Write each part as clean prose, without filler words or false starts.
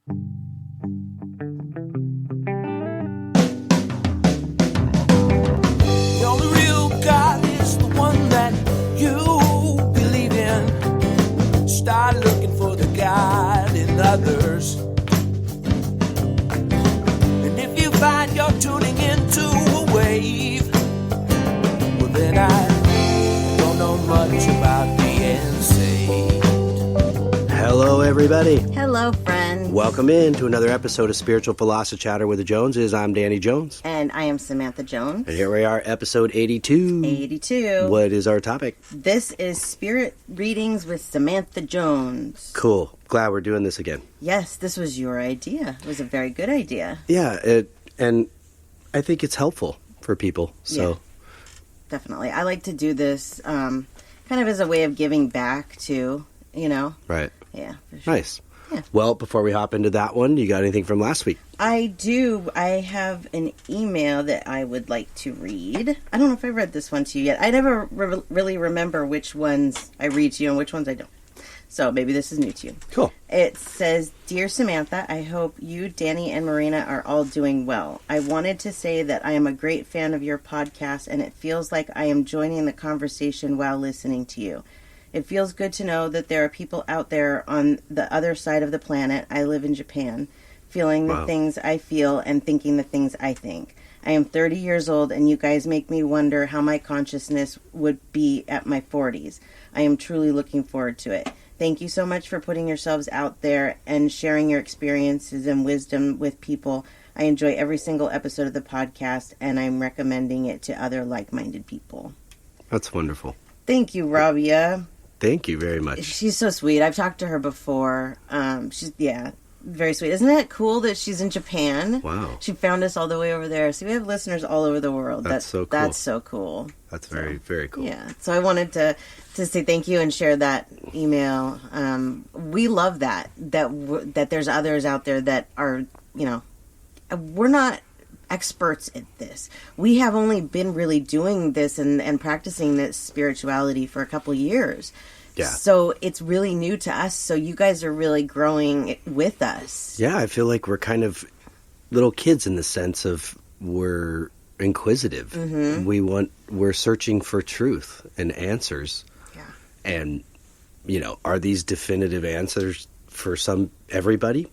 The only real God is the one that you believe in. Start looking for the God in others. And if you find you're tuning into a wave, well then I don't know much about being saved. Hello, everybody. Hello, friends. Welcome in to another episode of Spiritual Philosophy Chatter with the Joneses. I'm Danny Jones. And I am Samantha Jones. And here we are, episode 82. 82. What is our topic? This is Spirit Readings with Samantha Jones. Cool. Glad we're doing this again. Yes, this was your idea. It was a very good idea. Yeah, and I think it's helpful for people. So, yeah, definitely. I like to do this kind of as a way of giving back to, you know. Right. Yeah, for sure. Nice. Yeah. Well, before we hop into that one, you got anything from last week? I do. I have an email that I would like to read. I don't know if I read this one to you yet. I never really remember which ones I read to you and which ones I don't. So maybe this is new to you. Cool. It says, Dear Samantha, I hope you, Danny, and Marina are all doing well. I wanted to say that I am a great fan of your podcast, and it feels like I am joining the conversation while listening to you. It feels good to know that there are people out there on the other side of the planet. I live in Japan, feeling the things I feel and thinking the things I think. I am 30 years old, and you guys make me wonder how my consciousness would be at my 40s. I am truly looking forward to it. Thank you so much for putting yourselves out there and sharing your experiences and wisdom with people. I enjoy every single episode of the podcast, and I'm recommending it to other like-minded people. That's wonderful. Thank you, Rabia. Thank you very much. She's so sweet. I've talked to her before. She's, very sweet. Isn't that cool that she's in Japan? Wow. She found us all the way over there. So we have listeners all over the world. That's so cool. That's so cool. That's very, very cool. Yeah. So I wanted to say thank you and share that email. We love that there's others out there that are, we're not experts at this. We have only been really doing this and practicing this spirituality for a couple years. Yeah. So it's really new to us. So you guys are really growing with us. Yeah, I feel like we're kind of little kids in the sense of we're inquisitive. Mm-hmm. We're searching for truth and answers. Yeah. And, are these definitive answers for everybody?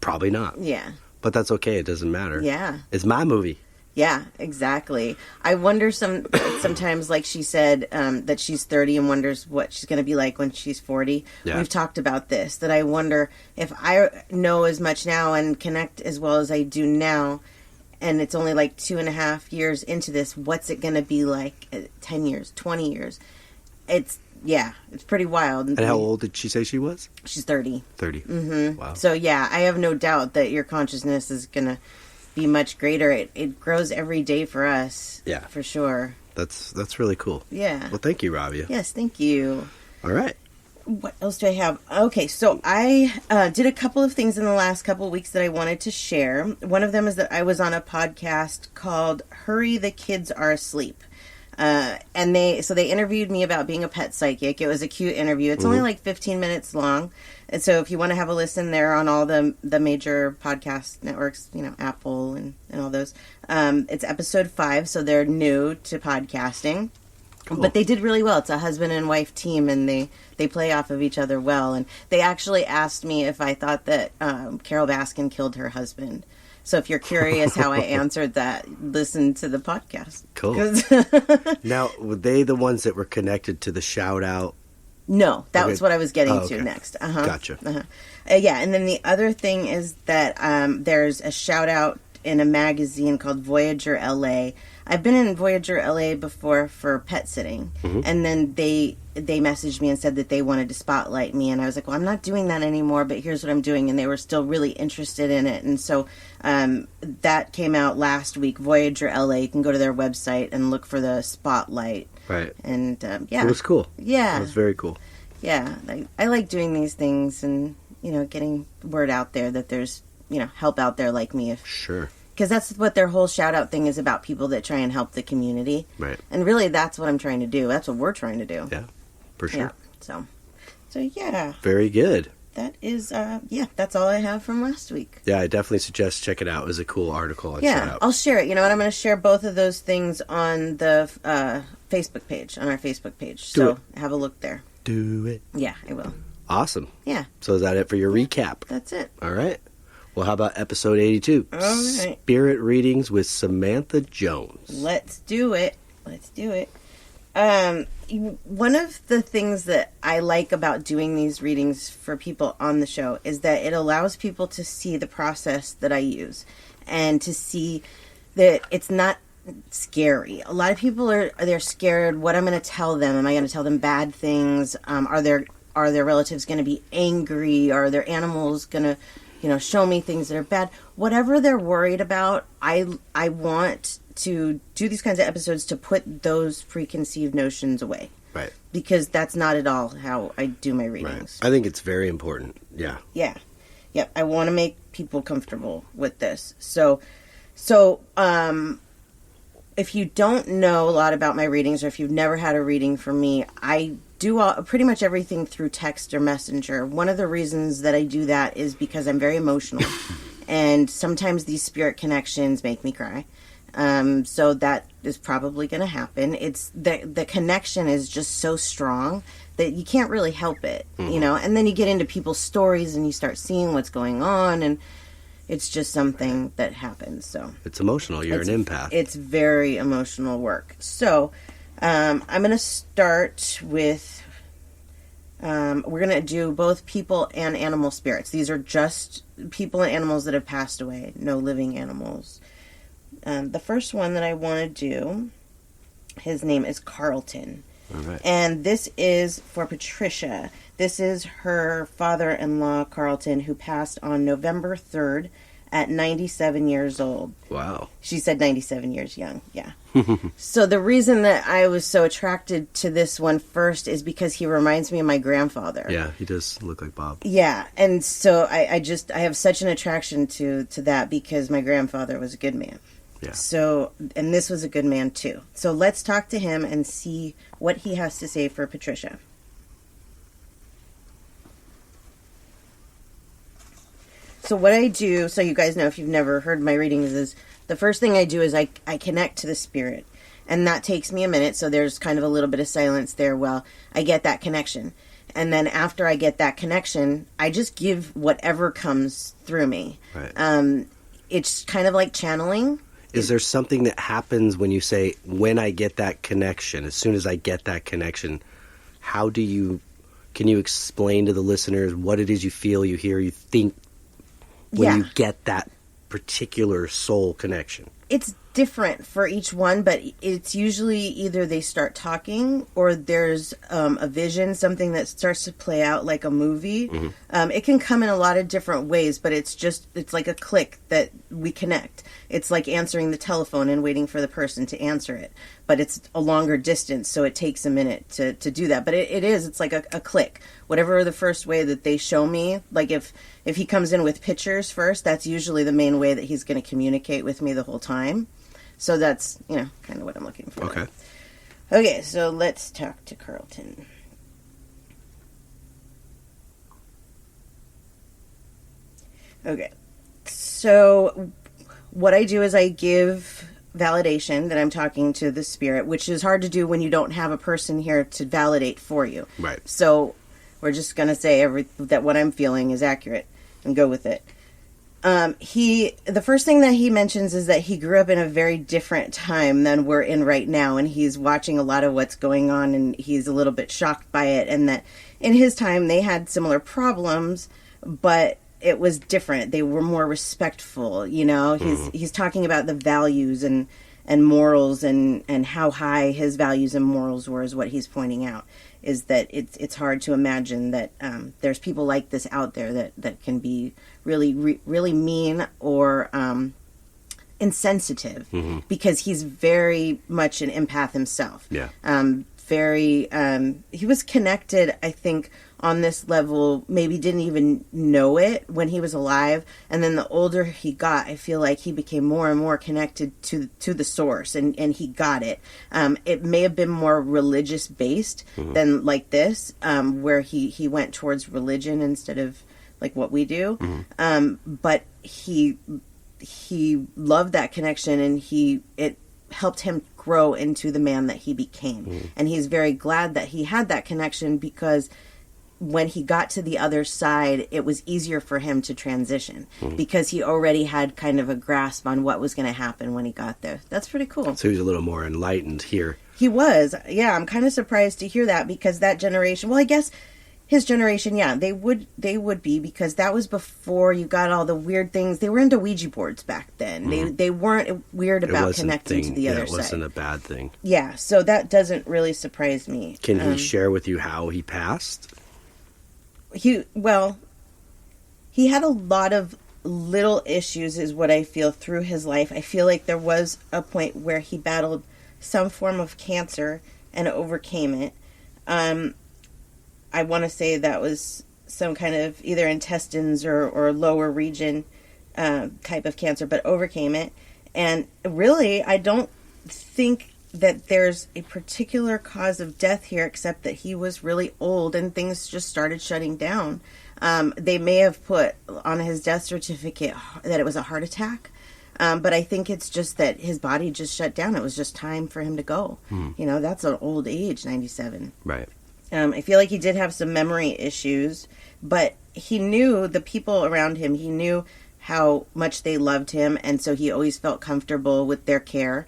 Probably not. Yeah. But that's okay. It doesn't matter. Yeah. It's my movie. Yeah, exactly. I wonder sometimes, like she said, that she's 30 and wonders what she's going to be like when she's 40. Yeah. We've talked about this, that I wonder if I know as much now and connect as well as I do now, and it's only like 2.5 years into this, what's it going to be like 10 years, 20 years? It's pretty wild. And how old did she say she was? She's 30. 30. Mm-hmm. Wow. So, yeah, I have no doubt that your consciousness is going to be much greater. It grows every day for us. Yeah. For sure. That's really cool. Yeah. Well, thank you, Rabia. Yes, thank you. All right. What else do I have? Okay, so I did a couple of things in the last couple of weeks that I wanted to share. One of them is that I was on a podcast called Hurry, the Kids Are Asleep. And they interviewed me about being a pet psychic. It was a cute interview. It's only like 15 minutes long. And so if you want to have a listen, there on all the major podcast networks, Apple and all those. It's episode 5, so they're new to podcasting. Cool. But they did really well. It's a husband and wife team, and they play off of each other well. And they actually asked me if I thought that Carol Baskin killed her husband. So if you're curious how I answered that, listen to the podcast. Cool. Now, were they the ones that were connected to the shout-out? No, that was what I was getting to next. Gotcha. Yeah, and then the other thing is that there's a shout-out in a magazine called Voyager LA. I've been in Voyager LA before for pet sitting, and then they messaged me and said that they wanted to spotlight me, and I was like, well, I'm not doing that anymore, but here's what I'm doing, and they were still really interested in it, and so that came out last week, Voyager LA. You can go to their website and look for the spotlight. Right. And, yeah. It was cool. Yeah. It was very cool. Yeah. I like doing these things and, getting word out there that there's, help out there like me. Sure. Because that's what their whole shout-out thing is about, people that try and help the community. Right. And really, that's what I'm trying to do. That's what we're trying to do. Yeah, for sure. Yeah. So yeah. Very good. that is, that's all I have from last week. Yeah, I definitely suggest check it out. It was a cool article. I'll share it. You know what? I'm going to share both of those things on the Facebook page, on our Facebook page. So have a look there. Do it. Yeah, I will. Awesome. Yeah. So is that it for your recap? That's it. All right. Well, how about episode 82? All right. Spirit Readings with Samantha Jones. Let's do it. One of the things that I like about doing these readings for people on the show is that it allows people to see the process that I use and to see that it's not scary. A lot of people they're scared. What I'm going to tell them? Am I going to tell them bad things? Are their relatives going to be angry? Are their animals going to show me things that are bad? Whatever they're worried about, I want to do these kinds of episodes to put those preconceived notions away. Right. Because that's not at all how I do my readings. Right. I think it's very important. Yeah. Yeah. Yep. I want to make people comfortable with this. So, if you don't know a lot about my readings, or if you've never had a reading from me, I do pretty much everything through text or messenger. One of the reasons that I do that is because I'm very emotional, and sometimes these spirit connections make me cry. So that is probably going to happen. It's the connection is just so strong that you can't really help it, and then you get into people's stories and you start seeing what's going on, and it's just something that happens. So it's emotional. You're an empath. It's very emotional work. So, I'm going to start with, we're going to do both people and animal spirits. These are just people and animals that have passed away. No living animals. The first one that I want to do, his name is Carlton. All right. And this is for Patricia. This is her father-in-law, Carlton, who passed on November 3rd at 97 years old. Wow. She said 97 years young, yeah. So the reason that I was so attracted to this one first is because he reminds me of my grandfather. Yeah, he does look like Bob. Yeah, and so I have such an attraction to that because my grandfather was a good man. Yeah. So, and this was a good man too. So let's talk to him and see what he has to say for Patricia. So what I do, so you guys know if you've never heard my readings, is the first thing I do is I connect to the spirit. And that takes me a minute, so there's kind of a little bit of silence there while I get that connection. And then after I get that connection, I just give whatever comes through me. Right. It's kind of like channeling. Is there something that happens when you say, when I get that connection, as soon as I get that connection, can you explain to the listeners what it is you feel, you hear, you think when you get that particular soul connection? It's different for each one, but it's usually either they start talking or there's a vision, something that starts to play out like a movie. Mm-hmm. It can come in a lot of different ways, but it's like a click that we connect. It's like answering the telephone and waiting for the person to answer it, but it's a longer distance, so it takes a minute to do that. But it's like a click. Whatever the first way that they show me, like if he comes in with pictures first, that's usually the main way that he's going to communicate with me the whole time. So that's, kind of what I'm looking for. Okay. Okay, so let's talk to Carlton. Okay. So what I do is I give validation that I'm talking to the spirit, which is hard to do when you don't have a person here to validate for you. Right. So we're just going to say that what I'm feeling is accurate and go with it. The first thing that he mentions is that he grew up in a very different time than we're in right now, and he's watching a lot of what's going on, and he's a little bit shocked by it, and that in his time they had similar problems, but it was different. They were more respectful, He's talking about the values and morals and how high his values and morals were is what he's pointing out, is that it's hard to imagine that there's people like this out there that can be really mean or insensitive, mm-hmm. because he's very much an empath himself. Yeah. He was connected, I think, on this level maybe didn't even know it when he was alive, and then the older he got, I feel like he became more and more connected to the source, and he got it. It may have been more religious based than like this, where he went towards religion instead of like what we do. But he loved that connection, and it helped him grow into the man that he became. And he's very glad that he had that connection, because when he got to the other side, it was easier for him to transition because he already had kind of a grasp on what was going to happen when he got there. That's pretty cool. So he was a little more enlightened here. He was. Yeah, I'm kind of surprised to hear that, because that generation, well, I guess his generation, yeah, they would be, because that was before you got all the weird things. They were into Ouija boards back then. They weren't weird about connecting to the other side. It wasn't a bad thing. Yeah, so that doesn't really surprise me. Can he share with you how he passed? He had a lot of little issues, is what I feel, through his life. I feel like there was a point where he battled some form of cancer and overcame it. I want to say that was some kind of either intestines or lower region type of cancer, but overcame it. And really, I don't think that there's a particular cause of death here, except that he was really old and things just started shutting down. They may have put on his death certificate that it was a heart attack, but I think it's just that his body just shut down. It was just time for him to go. You know, that's an old age, 97. Right. I feel like he did have some memory issues, but he knew the people around him. He knew how much they loved him, and so he always felt comfortable with their care.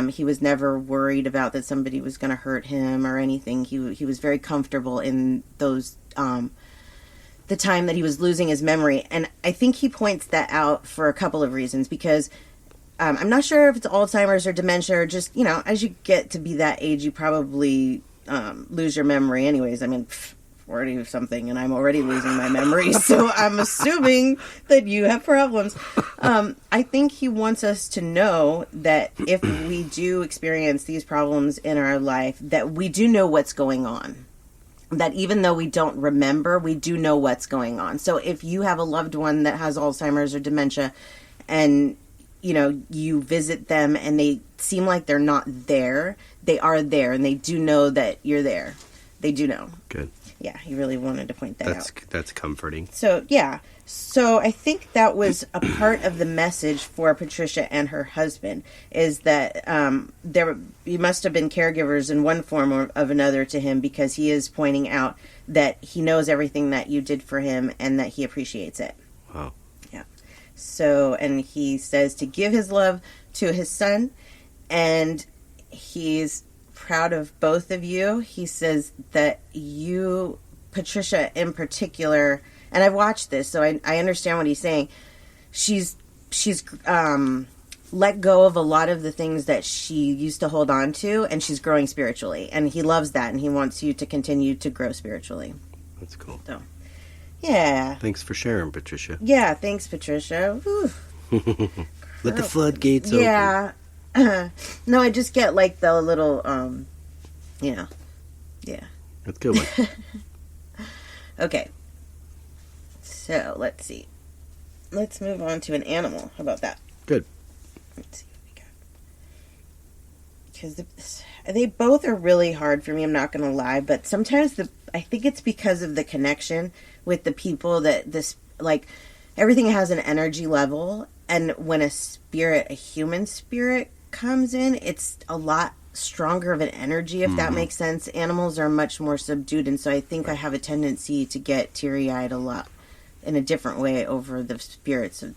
He was never worried about that somebody was going to hurt him or anything. He was very comfortable in those the time that he was losing his memory. And I think he points that out for a couple of reasons, because I'm not sure if it's Alzheimer's or dementia, or just, you know, as you get to be that age, you probably lose your memory anyways. I mean, 40 or something, and I'm already losing my memory, so I'm assuming that you have problems. I think he wants us to know that if we do experience these problems in our life, that we do know what's going on. That even though we don't remember, we do know what's going on. So if you have a loved one that has Alzheimer's or dementia, and you know, you visit them and they seem like they're not there, they are there, and they do know that you're there. They do know. Good. Yeah, he really wanted to point that out. That's comforting. So, yeah. So, I think that was a part of the message for Patricia and her husband, is that you must have been caregivers in one form or of another to him, because he is pointing out that he knows everything that you did for him and that he appreciates it. Wow. Yeah. So, and he says to give his love to his son, and he's proud of both of you. He says that you, Patricia in particular, and I've watched this, so I understand what he's saying. She's let go of a lot of the things that she used to hold on to, and she's growing spiritually, and he loves that, and he wants you to continue to grow spiritually. That's cool. So, yeah. Thanks for sharing, Patricia. Yeah, thanks, Patricia. Let the floodgates open. Yeah. No, I just get like the little, yeah. That's a good one. Okay. So, let's see. Let's move on to an animal. How about that? Good. Let's see what we got. Because they both are really hard for me, I'm not going to lie, but sometimes I think it's because of the connection with the people that this, like, everything has an energy level, and when a human spirit comes in, it's a lot stronger of an energy, if that makes sense. Animals are much more subdued, and so I think I have a tendency to get teary-eyed a lot in a different way over the spirits of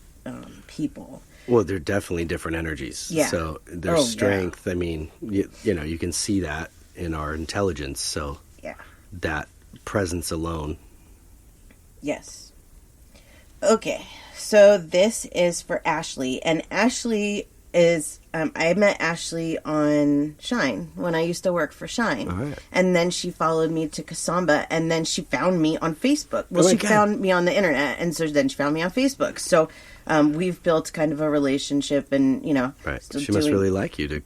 people. Well, they're definitely different energies. Yeah. So their strength, I mean, you know, you can see that in our intelligence. So yeah, that presence alone. Yes. Okay, so this is for Ashley, and Ashley is, I met Ashley on Shine when I used to work for Shine. All right. And then she followed me to Kasamba, and then she found me on Facebook. Well, she found me on the internet, and so then she found me on Facebook. So we've built kind of a relationship, and, you know. Right. She must really like you to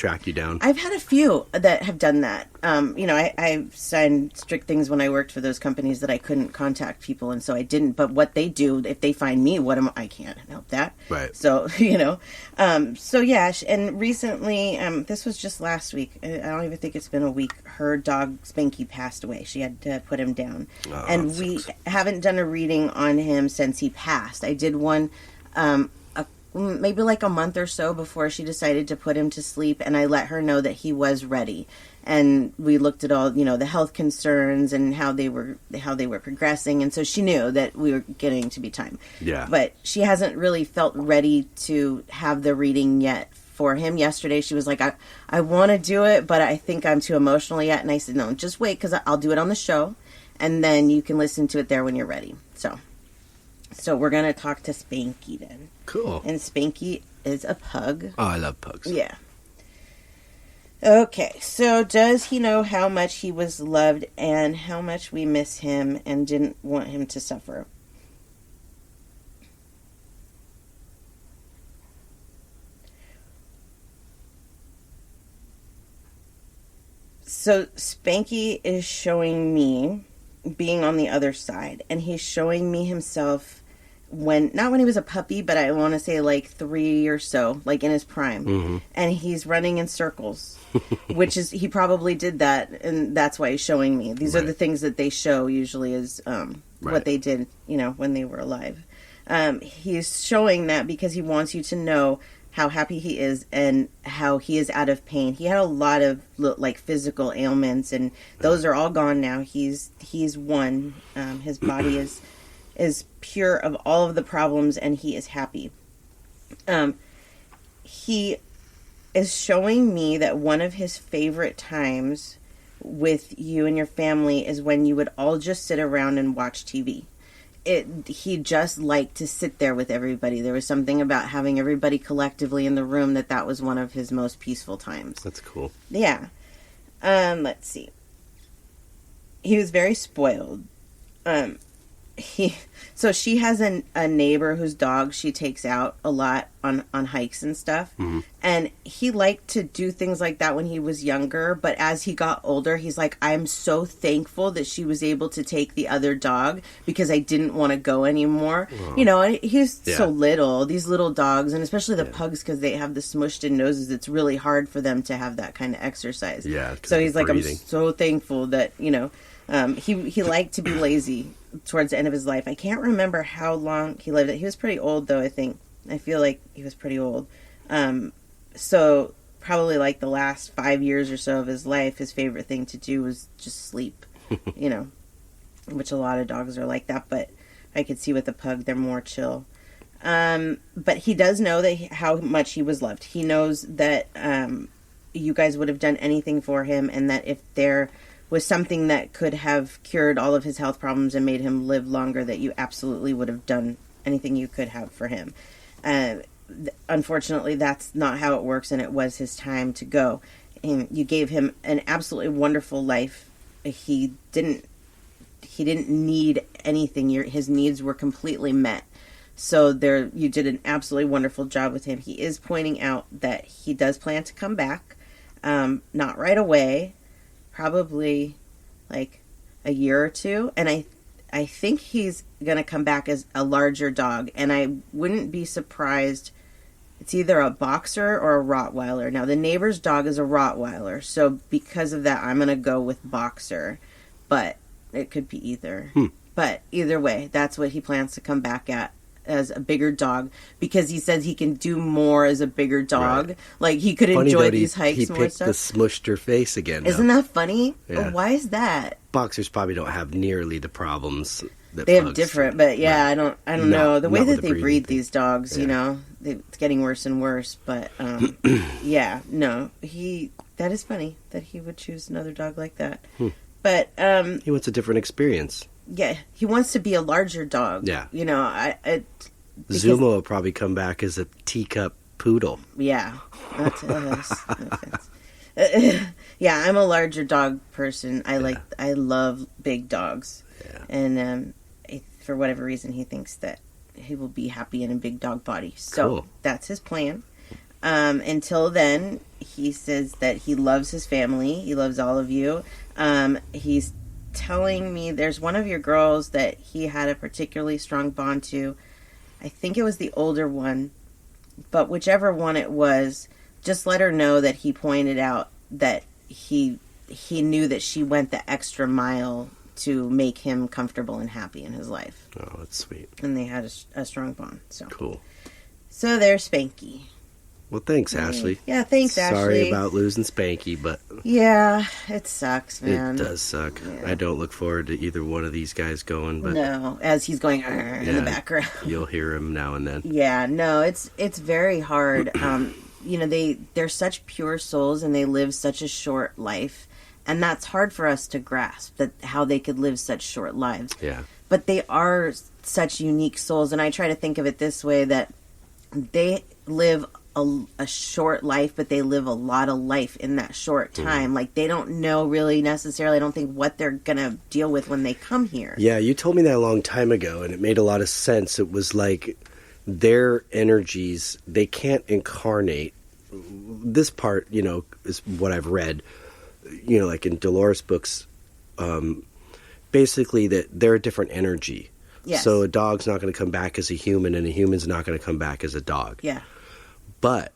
track you down? I've had a few that have done that. I signed strict things when I worked for those companies that I couldn't contact people, and so I didn't. But what they do, if they find me, I can't help that. Right. So, and recently, this was just last week. I don't even think it's been a week. Her dog, Spanky, passed away. She had to put him down. Oh, and we haven't done a reading on him since he passed. I did one maybe like a month or so before she decided to put him to sleep, and I let her know that he was ready. And we looked at all, the health concerns and how they were progressing, and so she knew that we were getting to be time. Yeah. But she hasn't really felt ready to have the reading yet for him. Yesterday she was like, I want to do it, but I think I'm too emotional yet. And I said, no, just wait, because I'll do it on the show, and then you can listen to it there when you're ready. So we're going to talk to Spanky then. Cool. And Spanky is a pug. Oh, I love pugs. Yeah. Okay, so does he know how much he was loved and how much we miss him and didn't want him to suffer? So Spanky is showing me being on the other side, and he's showing me himself not when he was a puppy, but I want to say like 3 or so, like in his prime. Mm-hmm. And he's running in circles, which is, he probably did that, and that's why he's showing me. These are the things that they show usually is what they did, when they were alive. He's showing that because he wants you to know how happy he is and how he is out of pain. He had a lot of like physical ailments, and those are all gone now. He's won. His body is pure of all of the problems, and he is happy. He is showing me that one of his favorite times with you and your family is when you would all just sit around and watch TV. He just liked to sit there with everybody. There was something about having everybody collectively in the room that was one of his most peaceful times. That's cool. Yeah. Let's see. He was very spoiled. So she has a neighbor whose dog she takes out a lot on hikes and stuff. Mm-hmm. And he liked to do things like that when he was younger. But as he got older, he's like, I'm so thankful that she was able to take the other dog because I didn't want to go anymore. Wow. And he's so little. These little dogs, and especially the pugs, because they have the smushed in noses, it's really hard for them to have that kind of exercise. Yeah. So he's like, I'm so thankful that, he liked to be lazy towards the end of his life. I can't remember how long he lived. He was pretty old, though, I think. I feel like he was pretty old. So probably like the last 5 years or so of his life, his favorite thing to do was just sleep, which a lot of dogs are like that. But I could see with a pug, they're more chill. But he does know how much he was loved. He knows that you guys would have done anything for him, and that if there was something that could have cured all of his health problems and made him live longer, that you absolutely would have done anything you could have for him. Unfortunately, that's not how it works, and it was his time to go. And you gave him an absolutely wonderful life. He didn't need anything. His needs were completely met. So you did an absolutely wonderful job with him. He is pointing out that he does plan to come back, not right away, probably like a year or two, and I think he's gonna come back as a larger dog, and I wouldn't be surprised. It's either a boxer or a Rottweiler. Now the neighbor's dog is a Rottweiler, so because of that I'm gonna go with boxer, but it could be either. But either way, that's what he plans to come back at, as a bigger dog, because he says he can do more as a bigger dog. Right. Like he could enjoy these hikes more. He picked the smushed her face again. Isn't that funny? Yeah. Why is that? Boxers probably don't have nearly the problems that they have different, but yeah, right. I don't know the way that they breed these dogs. Yeah. It's getting worse and worse. But yeah, no, that is funny that he would choose another dog like that. But he wants a different experience. Yeah, he wants to be a larger dog. Yeah. Zumo will probably come back as a teacup poodle. Yeah. That's yeah, I'm a larger dog person. I love big dogs. Yeah. And for whatever reason, he thinks that he will be happy in a big dog body. So cool. That's his plan. Until then, he says that he loves his family. He loves all of you. He's telling me there's one of your girls that he had a particularly strong bond to. I think it was the older one, but whichever one it was, just let her know that he pointed out that he knew that she went the extra mile to make him comfortable and happy in his life. Oh, that's sweet. And they had a strong bond. So cool. So there's Spanky. Well, thanks, Ashley. Yeah, thanks, Ashley. Sorry about losing Spanky, but... Yeah, it sucks, man. It does suck. Yeah. I don't look forward to either one of these guys going, but... No, as he's going in the background. You'll hear him now and then. Yeah, no, it's very hard. They're such pure souls and they live such a short life. And that's hard for us to grasp, that how they could live such short lives. Yeah. But they are such unique souls. And I try to think of it this way, that they live a short life, but they live a lot of life in that short time. Like, they don't know really necessarily, I don't think, what they're going to deal with when they come here. Yeah, you told me that a long time ago, and it made a lot of sense. It was like their energies, they can't incarnate. This part, is what I've read, like in Dolores' books, basically that they're a different energy. Yes. So a dog's not going to come back as a human, and a human's not going to come back as a dog. Yeah. But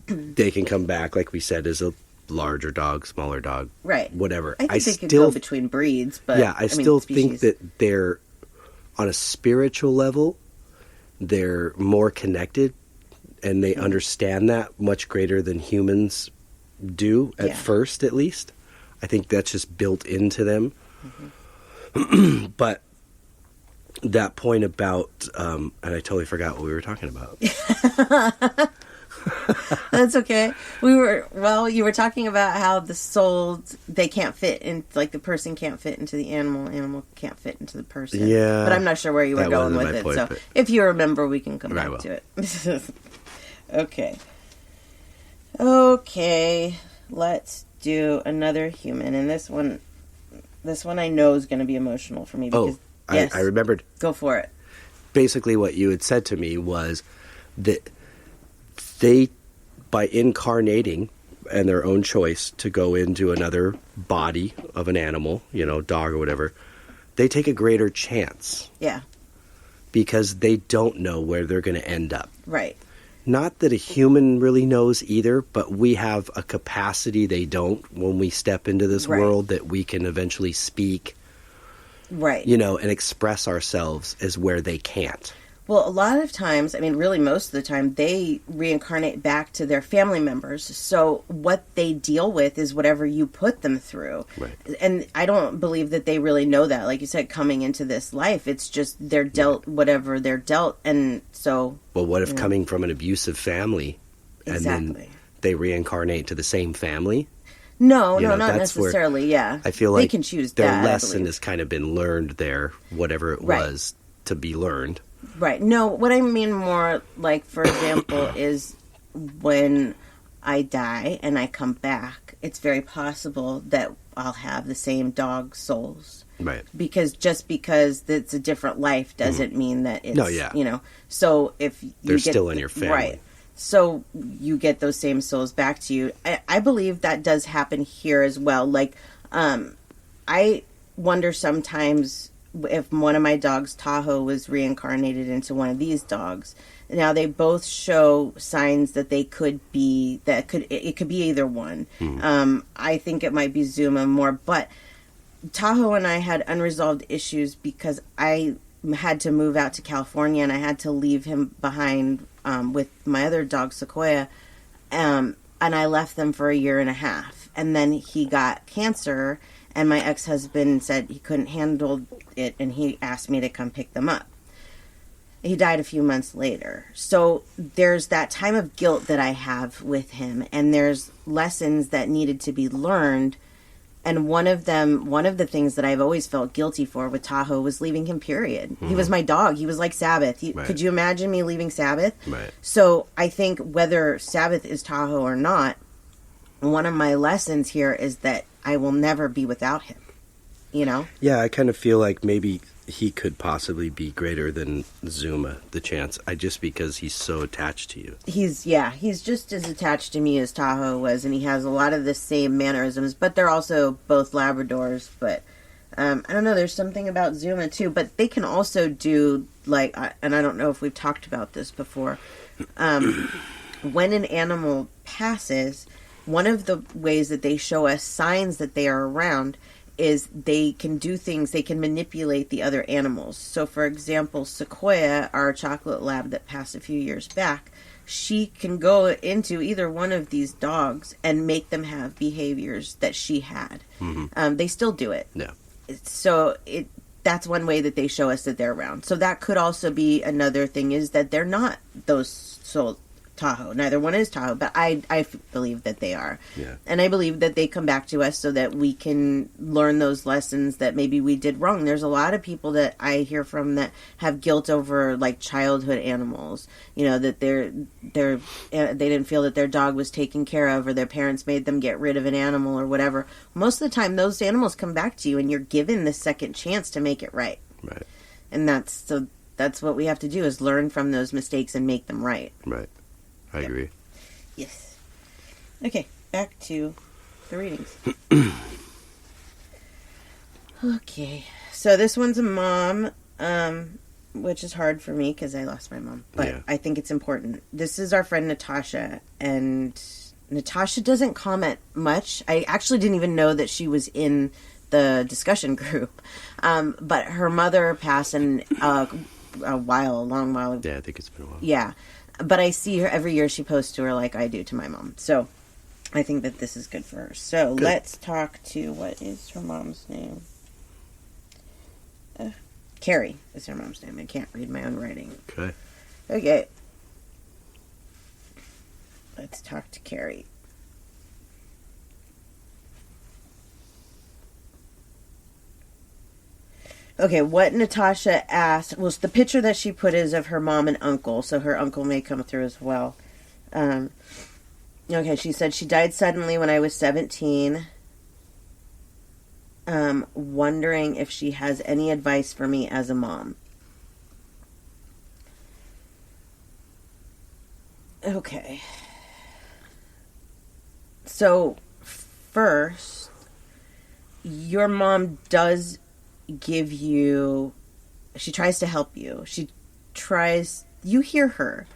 they can come back, like we said, as a larger dog, smaller dog, right? Whatever. I think they could go between breeds, but yeah, I still think that they're on a spiritual level, they're more connected, and they understand that much greater than humans do at first, at least. I think that's just built into them. Mm-hmm. But that point about, and I totally forgot what we were talking about. That's okay. You were talking about how the souls, they can't fit in, like the person can't fit into the animal can't fit into the person. Yeah. But I'm not sure where you were going with it. Point, so if you remember, we can come back to it. Okay. Let's do another human. And this one I know is going to be emotional for me. Because, yes, I remembered. Go for it. Basically what you had said to me was that they, by incarnating and their own choice to go into another body of an animal, dog or whatever, they take a greater chance. Yeah. Because they don't know where they're going to end up. Right. Not that a human really knows either, but we have a capacity they don't when we step into this world, that we can eventually speak, right? And express ourselves as where they can't. Well, a lot of times, I mean, really most of the time, they reincarnate back to their family members. So what they deal with is whatever you put them through. Right. And I don't believe that they really know that. Like you said, coming into this life, it's just they're dealt whatever they're dealt. And so... Well, what if coming from an abusive family and then they reincarnate to the same family? No, not necessarily, I feel like they can choose their that, lesson has kind of been learned there, whatever it was to be learned. Right. No, what I mean more, like, for example, is when I die and I come back, it's very possible that I'll have the same dog souls. Right. Because it's a different life doesn't mean that it's, so if you they're still in your family. Right. So you get those same souls back to you. I believe that does happen here as well. Like, I wonder sometimes if one of my dogs, Tahoe, was reincarnated into one of these dogs. Now they both show signs that it could be either one. I think it might be Zuma more, but Tahoe and I had unresolved issues because I had to move out to California and I had to leave him behind with my other dog, Sequoia, and I left them for 1.5 years. And then he got cancer, and my ex-husband said he couldn't handle it, and he asked me to come pick them up. He died a few months later. So there's that time of guilt that I have with him, and there's lessons that needed to be learned. And one of the things that I've always felt guilty for with Tahoe was leaving him, period. He was my dog. He was like Sabbath. Could you imagine me leaving Sabbath? Right. So I think whether Sabbath is Tahoe or not, one of my lessons here is that I will never be without him. Yeah, I kind of feel like maybe he could possibly be greater than Zuma, the chance, just because he's so attached to you. He's just as attached to me as Tahoe was, and he has a lot of the same mannerisms, but they're also both Labradors, but I don't know, there's something about Zuma too, but they can also do, like, and I don't know if we've talked about this before, when an animal passes, one of the ways that they show us signs that they are around is they can do things, they can manipulate the other animals. So, for example, Sequoia, our chocolate lab that passed a few years back, she can go into either one of these dogs and make them have behaviors that she had. Mm-hmm. They still do it. Yeah. So, that's one way that they show us that they're around. So that could also be another thing, is that they're not those soul Tahoe. Neither one is Tahoe, but I believe that they are. Yeah. And I believe that they come back to us so that we can learn those lessons that maybe we did wrong. There's a lot of people that I hear from that have guilt over, like, childhood animals. You know, that they didn't feel that their dog was taken care of, or their parents made them get rid of an animal or whatever. Most of the time, those animals come back to you, and you're given the second chance to make it right. Right. And that's what we have to do, is learn from those mistakes and make them right. Right. I agree. Yes. Okay, back to the readings. Okay, so this one's a mom, which is hard for me because I lost my mom, but yeah. I think it's important. This is our friend Natasha, and Natasha doesn't comment much. I actually didn't even know that she was in the discussion group, but her mother passed a long while ago. Yeah, I think it's been a while. Yeah. But I see her every year, she posts to her like I do to my mom. So I think that this is good for her. So good. Let's talk to, what is her mom's name? Carrie is her mom's name. I can't read my own writing. Okay. Let's talk to Carrie. Okay, what Natasha asked was, the picture that she put is of her mom and uncle, so her uncle may come through as well. Okay, she said she died suddenly when I was 17. Wondering if she has any advice for me as a mom. Okay. So, first, your mom does give you, she tries to help you. You hear her.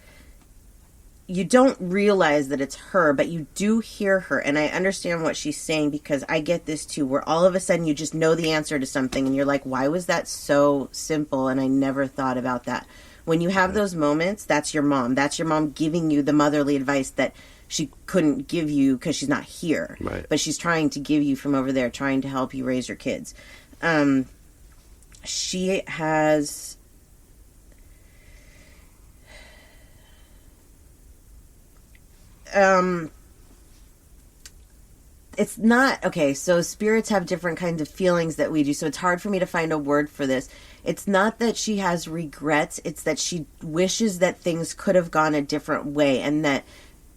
You don't realize that it's her, but you do hear her. And I understand what she's saying, because I get this too, where all of a sudden you just know the answer to something and you're like, why was that so simple? And I never thought about that. When you have those moments, that's your mom. That's your mom giving you the motherly advice that she couldn't give you because she's not here. Right. But she's trying to give you from over there, trying to help you raise your kids. She has... it's not... Okay, so spirits have different kinds of feelings that we do, so it's hard for me to find a word for this. It's not that she has regrets, it's that she wishes that things could have gone a different way, and that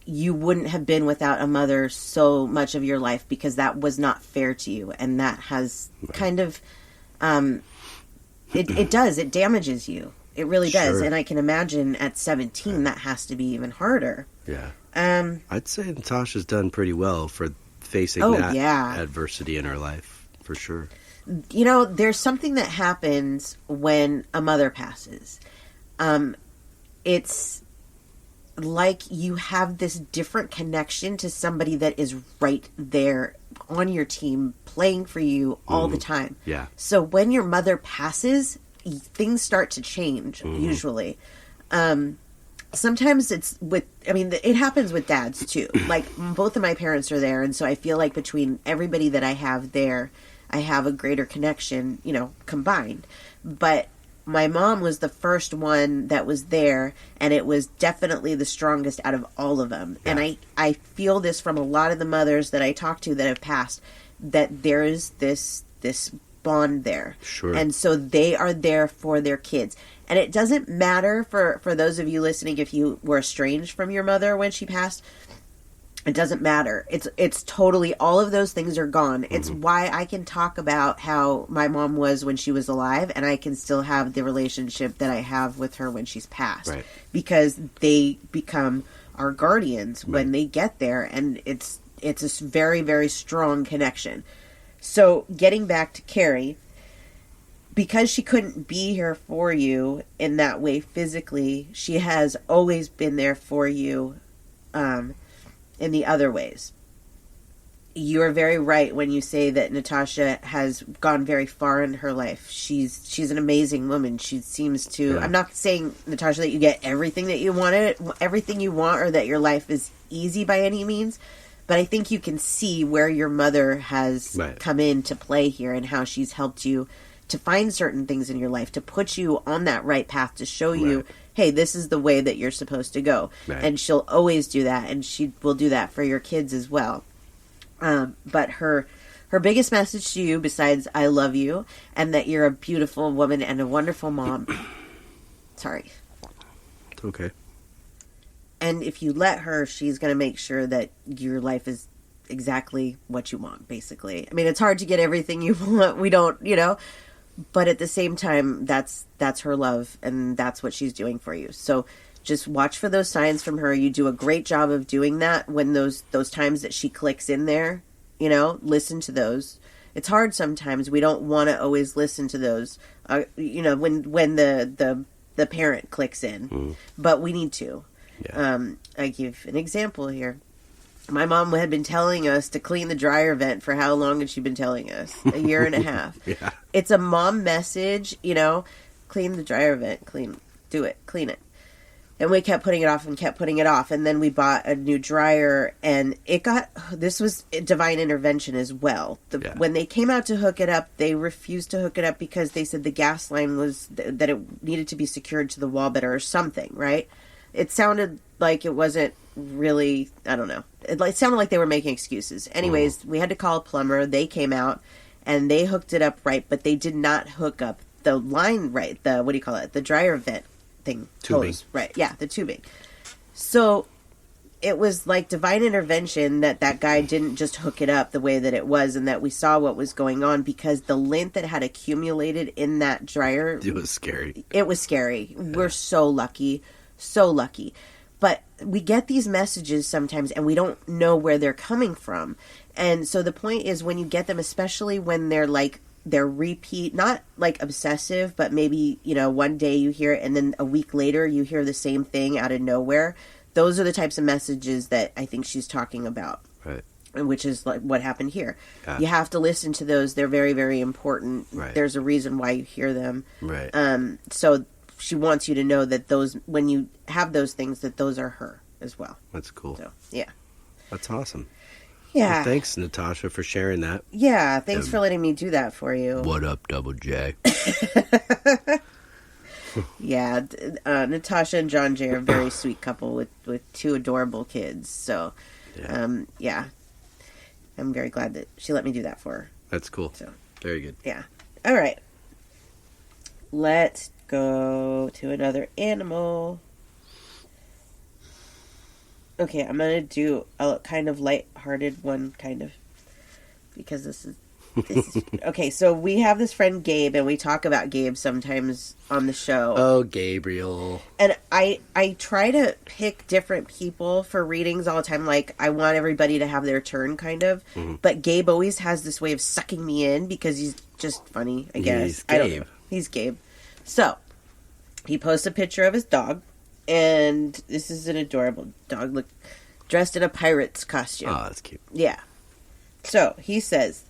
you wouldn't have been without a mother so much of your life, because that was not fair to you, and that has kind of... It damages you. It really does. Sure. And I can imagine at 17 that has to be even harder. Yeah. I'd say Natasha's done pretty well for facing that adversity in her life, for sure. You know, there's something that happens when a mother passes. It's like you have this different connection to somebody that is right there on your team, playing for you all the time. Yeah. So when your mother passes, things start to change, usually. Sometimes it's it happens with dads too. Like, both of my parents are there, and so I feel like between everybody that I have there, I have a greater connection, combined. But my mom was the first one that was there, and it was definitely the strongest out of all of them. Yeah. And I feel this from a lot of the mothers that I talk to that have passed, that there is this bond there. Sure. And so they are there for their kids. And it doesn't matter for those of you listening if you were estranged from your mother when she passed. It doesn't matter. It's totally, all of those things are gone. It's why I can talk about how my mom was when she was alive, and I can still have the relationship that I have with her when she's passed. Right. Because they become our guardians when they get there, and it's a very, very strong connection. So getting back to Carrie, because she couldn't be here for you in that way physically, she has always been there for you in the other ways. You are very right when you say that Natasha has gone very far in her life. She's an amazing woman. She seems to... I'm not saying, Natasha, that you get everything that you wanted, everything you want, or that your life is easy by any means, but I think you can see where your mother has come into play here and how she's helped you to find certain things in your life, to put you on that right path, to show you, hey, this is the way that you're supposed to go. Right. And she'll always do that, and she will do that for your kids as well. But her biggest message to you, besides I love you, and that you're a beautiful woman and a wonderful mom. Sorry. It's okay. And if you let her, she's going to make sure that your life is exactly what you want, basically. I mean, it's hard to get everything you want. We don't, but at the same time, that's her love, and that's what she's doing for you. So just watch for those signs from her. You do a great job of doing that when those times that she clicks in there, listen to those. It's hard sometimes. We don't want to always listen to those, when the parent clicks in, but we need to. Yeah. I give an example here. My mom had been telling us to clean the dryer vent for how long had she been telling us? A year and a half. Yeah. It's a mom message, clean the dryer vent, clean it. And we kept putting it off and kept putting it off. And then we bought a new dryer, and this was divine intervention as well. When they came out to hook it up, they refused to hook it up because they said the gas line was, that it needed to be secured to the wall better or something, right? It sounded like it wasn't really, I don't know. It sounded like they were making excuses. Anyways, we had to call a plumber. They came out and they hooked it up right, but they did not hook up the line right. The dryer vent thing. Tubing. Hose. Right. Yeah, the tubing. So it was like divine intervention that guy didn't just hook it up the way that it was, and that we saw what was going on, because the lint that had accumulated in that dryer. It was scary. It was scary. Yeah. We're so lucky. So lucky. But we get these messages sometimes and we don't know where they're coming from. And so the point is, when you get them, especially when they're repeat, not like obsessive, but maybe, one day you hear it and then a week later you hear the same thing out of nowhere. Those are the types of messages that I think she's talking about. Right. Which is like what happened here. Yeah. You have to listen to those. They're very, very important. Right. There's a reason why you hear them. Right. So she wants you to know that those, when you have those things, that those are her as well. That's cool. So, yeah. That's awesome. Yeah. Well, thanks, Natasha, for sharing that. Yeah, thanks for letting me do that for you. What up, Double J? Yeah, Natasha and John Jay are a very sweet couple with two adorable kids. So, yeah. I'm very glad that she let me do that for her. That's cool. So, very good. Yeah. All right. Let's go to another animal. Okay, I'm going to do a kind of light-hearted one, kind of, because this is okay, so we have this friend Gabe, and we talk about Gabe sometimes on the show. Oh, Gabriel. And I try to pick different people for readings all the time. Like, I want everybody to have their turn, kind of. Mm-hmm. But Gabe always has this way of sucking me in because he's just funny, I guess. He's Gabe. I don't know. He's Gabe. So, he posts a picture of his dog, and this is an adorable dog, dressed in a pirate's costume. Oh, that's cute. Yeah. So, he says,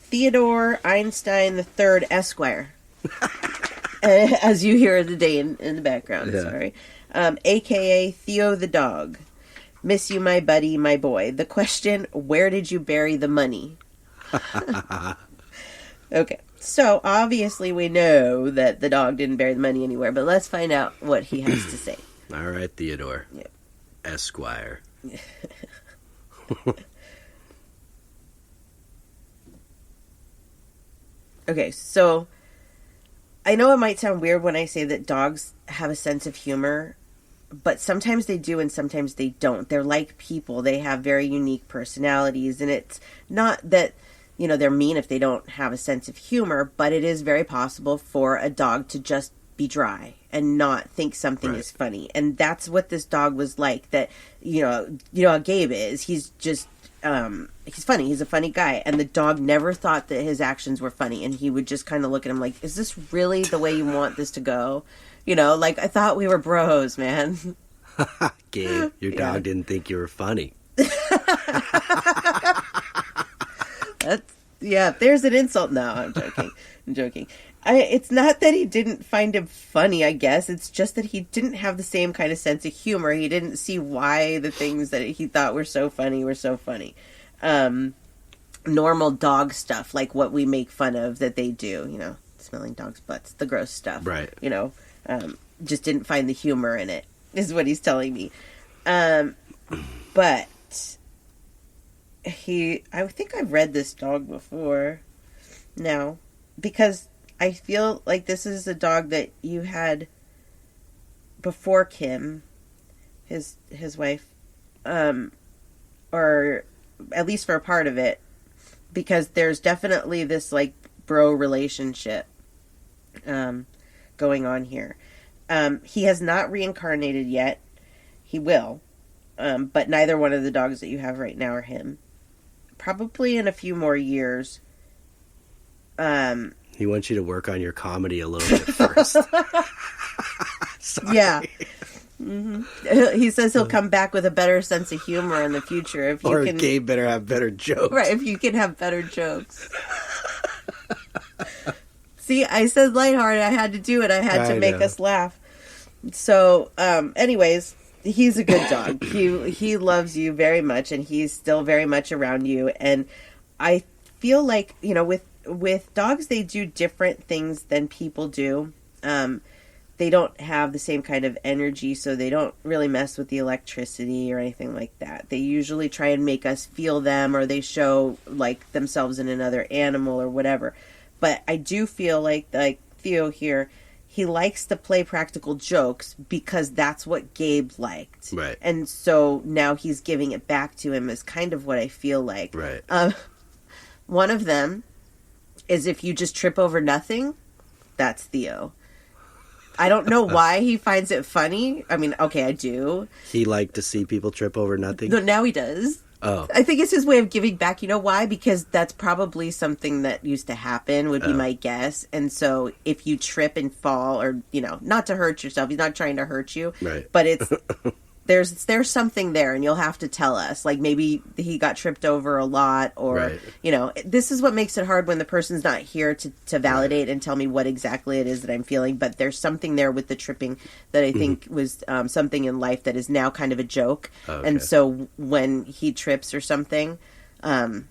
Theodore Einstein III, Esquire. As you hear today in the background, sorry. A.K.A. Theo the dog. Miss you, my buddy, my boy. The question, where did you bury the money? Okay. So, obviously, we know that the dog didn't bury the money anywhere, but let's find out what he has to say. All right, Theodore. Yep. Esquire. Okay, so I know it might sound weird when I say that dogs have a sense of humor, but sometimes they do and sometimes they don't. They're like people. They have very unique personalities, and it's not that, you know, they're mean if they don't have a sense of humor, but it is very possible for a dog to just be dry and not think something is funny. And that's what this dog was like. That, you know how Gabe is. He's just, he's funny. He's a funny guy. And the dog never thought that his actions were funny. And he would just kind of look at him like, is this really the way you want this to go? You know, like, I thought we were bros, man. Gabe, your dog didn't think you were funny. There's an insult. No, I'm joking. It's not that he didn't find him funny, I guess. It's just that he didn't have the same kind of sense of humor. He didn't see why the things that he thought were so funny were so funny. Normal dog stuff, like what we make fun of that they do, you know, smelling dogs' butts, the gross stuff. Right. You know, just didn't find the humor in it, is what he's telling me. But I think I've read this dog before now, because I feel like this is a dog that you had before Kim, his wife, or at least for a part of it, because there's definitely this like bro relationship going on here. He has not reincarnated yet. He will, but neither one of the dogs that you have right now are him. Probably in a few more years. He wants you to work on your comedy a little bit first. Sorry. Yeah. Mm-hmm. He says he'll come back with a better sense of humor in the future. If you can, Gabe better have better jokes. Right, if you can have better jokes. See, I said lighthearted. I had to do it. I had to make us laugh. So, anyways, he's a good dog. He loves you very much, and he's still very much around you. And I feel like, you know, with dogs, they do different things than people do. They don't have the same kind of energy, so they don't really mess with the electricity or anything like that. They usually try and make us feel them, or they show like themselves in another animal or whatever. But I do feel like Theo here, he likes to play practical jokes because that's what Gabe liked. Right. And so now he's giving it back to him, is kind of what I feel like. Right. One of them is if you just trip over nothing, that's Theo. I don't know why he finds it funny. I mean, okay, I do. He liked to see people trip over nothing? No, now he does. Oh. I think it's his way of giving back. You know why? Because that's probably something that used to happen, would be my guess. And so if you trip and fall, or, you know, not to hurt yourself, he's not trying to hurt you. Right. But it's... There's something there, and you'll have to tell us. Like, maybe he got tripped over a lot, or, right. You know, this is what makes it hard when the person's not here to validate and tell me what exactly it is that I'm feeling. But there's something there with the tripping that I think was something in life that is now kind of a joke. Oh, okay. And so when he trips or something, that's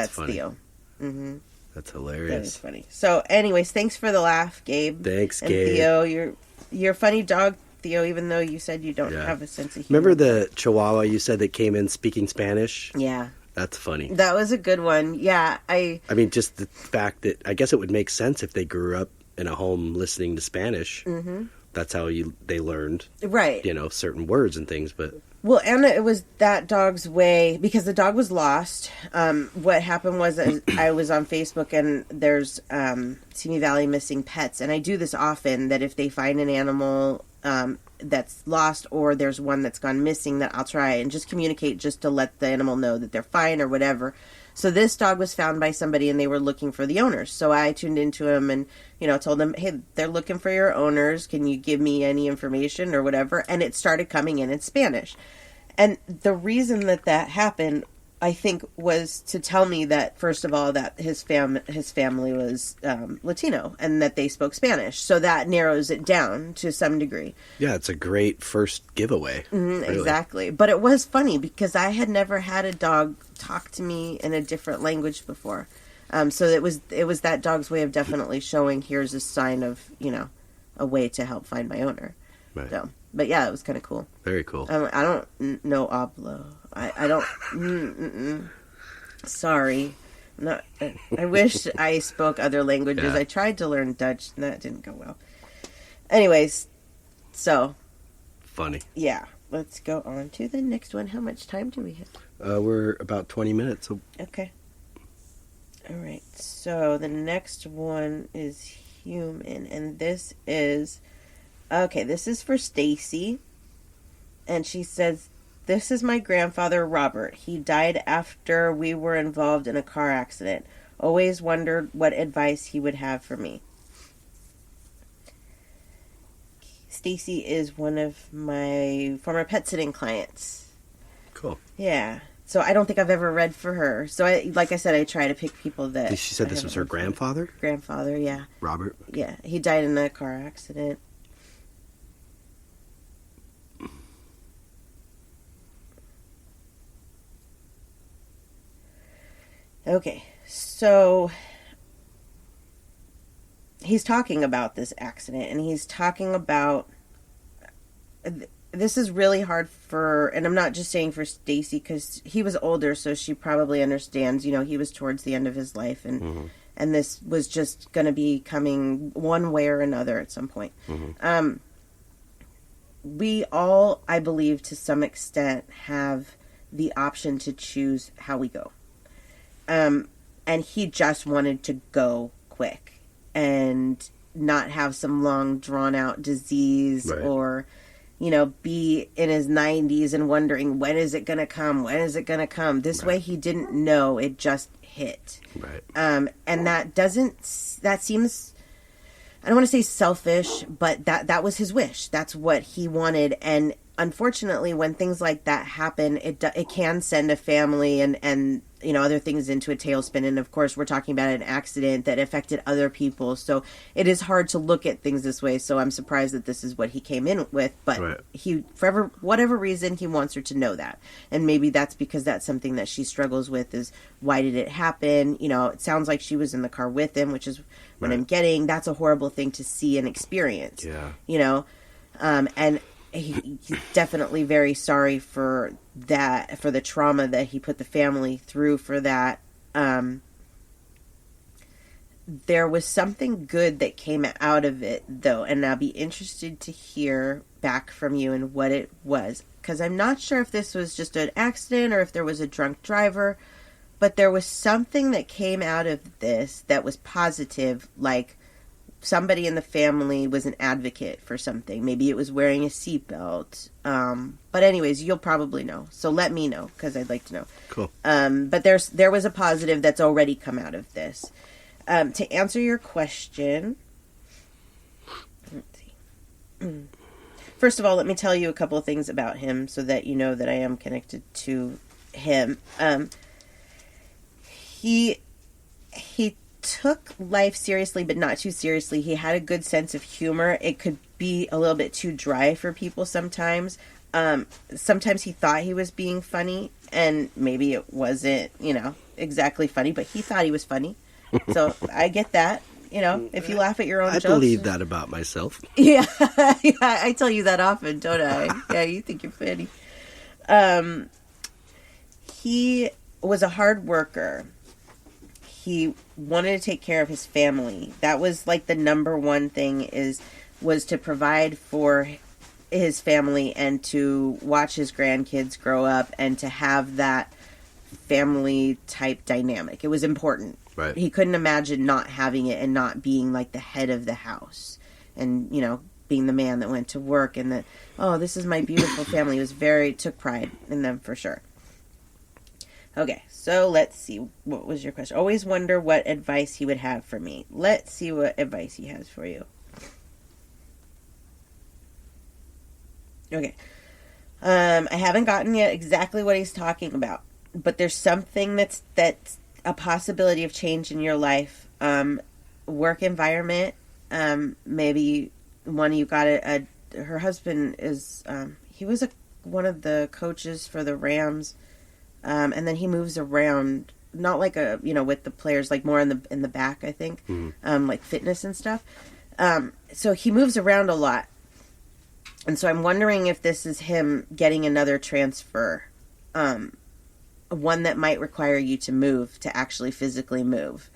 funny. Theo. Mm-hmm. That's hilarious. That is funny. So anyways, thanks for the laugh, Gabe. Thanks, and Gabe. Theo, you're a funny dog, Theo, even though you said you don't have a sense of humor. Remember the Chihuahua you said that came in speaking Spanish? Yeah. That's funny. That was a good one. Yeah, I mean, just the fact that I guess it would make sense if they grew up in a home listening to Spanish. Mm-hmm. That's how they learned, right? You know, certain words and things. But well, and it was that dog's way, because the dog was lost. What happened was I was on Facebook, and there's Simi Valley Missing Pets, and I do this often. That if they find an animal that's lost, or there's one that's gone missing, that I'll try and just communicate, just to let the animal know that they're fine or whatever. So this dog was found by somebody, and they were looking for the owners. So I tuned into him and, you know, told them, hey, they're looking for your owners. Can you give me any information or whatever? And it started coming in Spanish. And the reason that happened, I think, was to tell me that, first of all, that his family was Latino, and that they spoke Spanish. So that narrows it down to some degree. Yeah, it's a great first giveaway. Mm-hmm, really. Exactly. But it was funny, because I had never had a dog talk to me in a different language before. So it was that dog's way of definitely showing, here's a sign of, you know, a way to help find my owner. Right. So, but yeah, it was kind of cool. Very cool. I don't know hablo. I don't. Sorry. Not. I wish I spoke other languages. Yeah. I tried to learn Dutch, and that didn't go well. Anyways, so funny. Yeah. Let's go on to the next one. How much time do we have? We're about 20 minutes. So Okay. All right. So the next one is human, and this is for Stacy, and she says, "This is my grandfather Robert. He died after we were involved in a car accident. Always wondered what advice he would have for me." Stacy is one of my former pet sitting clients. cool. Yeah. So I don't think I've ever read for her. So like I said, I try to pick people that... She said this was her grandfather? Grandfather, yeah. Robert? Yeah. He died in a car accident. Okay. So he's talking about this accident, and he's talking about... This is really hard for, and I'm not just saying for Stacy, because he was older, so she probably understands. You know, he was towards the end of his life, and and this was just going to be coming one way or another at some point. We all, I believe, to some extent, have the option to choose how we go. And he just wanted to go quick and not have some long, drawn-out disease, right, or... you know, be in his 90s and wondering, when is it going to come? When is it going to come? This way he didn't know. It just hit. Right. And that seems, I don't want to say selfish, but that was his wish. That's what he wanted. And unfortunately, when things like that happen, it can send a family and you know, other things into a tailspin. And of course, we're talking about an accident that affected other people. So it is hard to look at things this way. So I'm surprised that this is what he came in with. But right, he, for whatever reason, he wants her to know that. And maybe that's because that's something that she struggles with, is why did it happen? You know, it sounds like she was in the car with him, which is what I'm getting. That's a horrible thing to see and experience. Yeah. You know, and he's definitely very sorry for that, for the trauma that he put the family through for that. There was something good that came out of it, though, and I'll be interested to hear back from you and what it was, because I'm not sure if this was just an accident or if there was a drunk driver, but there was something that came out of this that was positive, like somebody in the family was an advocate for something. Maybe it was wearing a seatbelt. But anyways, you'll probably know. So let me know, because I'd like to know. Cool. But there was a positive that's already come out of this. To answer your question, let's see. First of all, let me tell you a couple of things about him so that you know that I am connected to him. He took life seriously, but not too seriously. He had a good sense of humor. It could be a little bit too dry for people sometimes. Sometimes he thought he was being funny, and maybe it wasn't, you know, exactly funny, but he thought he was funny. So I get that. You know, if you laugh at your own jokes. I believe that about myself. Yeah. Yeah, I tell you that often, don't I? Yeah, you think you're funny. He was a hard worker. He wanted to take care of his family. That was like the number one thing, was to provide for his family and to watch his grandkids grow up and to have that family type dynamic. It was important. Right. He couldn't imagine not having it and not being like the head of the house and, you know, being the man that went to work and that, oh, this is my beautiful family. He was took pride in them for sure. Okay, so let's see. What was your question? Always wonder what advice he would have for me. Let's see what advice he has for you. Okay. I haven't gotten yet exactly what he's talking about, but there's something that's a possibility of change in your life. Work environment. Maybe one you got her husband is, he was one of the coaches for the Rams. And then he moves around, not like with the players, like more in the back, I think, like fitness and stuff. So he moves around a lot. And so I'm wondering if this is him getting another transfer, one that might require you to move, to actually physically move.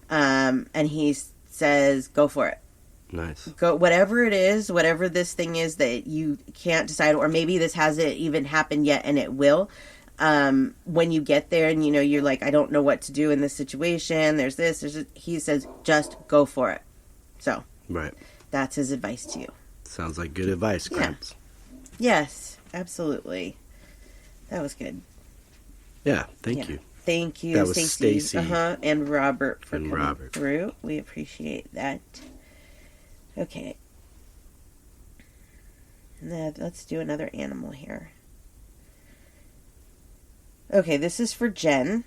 And he says, go for it. Nice. Go, whatever it is, whatever this thing is that you can't decide, or maybe this hasn't even happened yet and it will. When you get there and, you're like, I don't know what to do in this situation. There's this, he says, just go for it. So. Right. That's his advice to you. Sounds like good advice, Gramps. Yeah. Yes, absolutely. That was good. Yeah, thank you. Thank you, that was Stacy. And Robert for coming Robert. through. We appreciate that. Okay. Now, let's do another animal here. Okay, this is for Jen.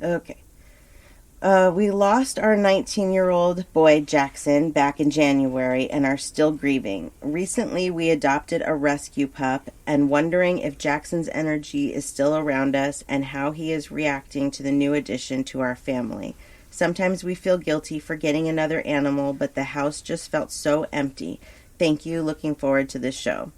Okay. We lost our 19-year-old boy, Jackson, back in January and are still grieving. Recently, we adopted a rescue pup and wondering if Jackson's energy is still around us and how he is reacting to the new addition to our family. Sometimes we feel guilty for getting another animal, but the house just felt so empty. Thank you. Looking forward to this show.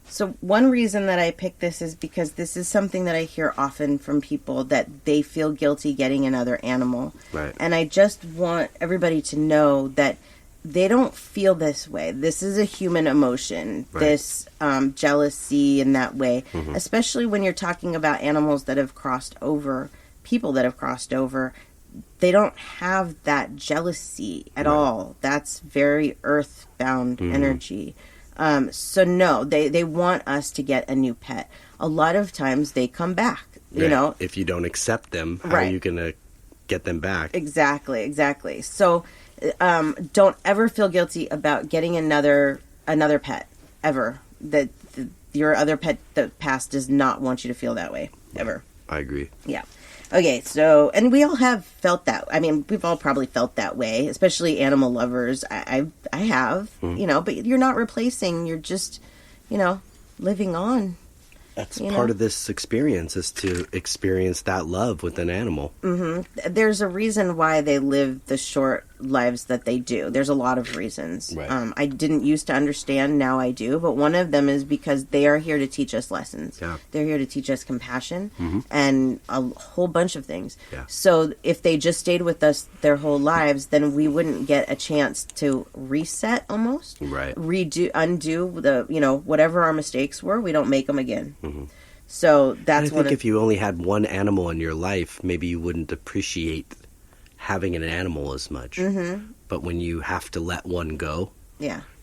So one reason that I picked this is because this is something that I hear often from people, that they feel guilty getting another animal. Right. And I just want everybody to know that they don't feel this way. This is a human emotion, right. This jealousy in that way, especially when you're talking about animals that have crossed over, people that have crossed over. They don't have that jealousy at all. That's very earthbound energy. So no, they want us to get a new pet. A lot of times they come back, you know. If you don't accept them, how are you going to get them back? Exactly. So, don't ever feel guilty about getting another pet, ever. That your other pet that passed does not want you to feel that way, ever. I agree. Yeah. Okay, so, and we all have felt that. I mean, we've all probably felt that way, especially animal lovers. I have, but you're not replacing. You're just, living on. That's part of this experience, is to experience that love with an animal. Mm-hmm. There's a reason why they live the short lives that they do. There's a lot of reasons. Right. I didn't used to understand, now I do. But one of them is because they are here to teach us lessons. Yeah. They're here to teach us compassion and a whole bunch of things. Yeah. So if they just stayed with us their whole lives, then we wouldn't get a chance to reset almost. Right. Undo the, whatever our mistakes were, we don't make them again. So that's I think if you only had one animal in your life, maybe you wouldn't appreciate having an animal as much. But when you have to let one go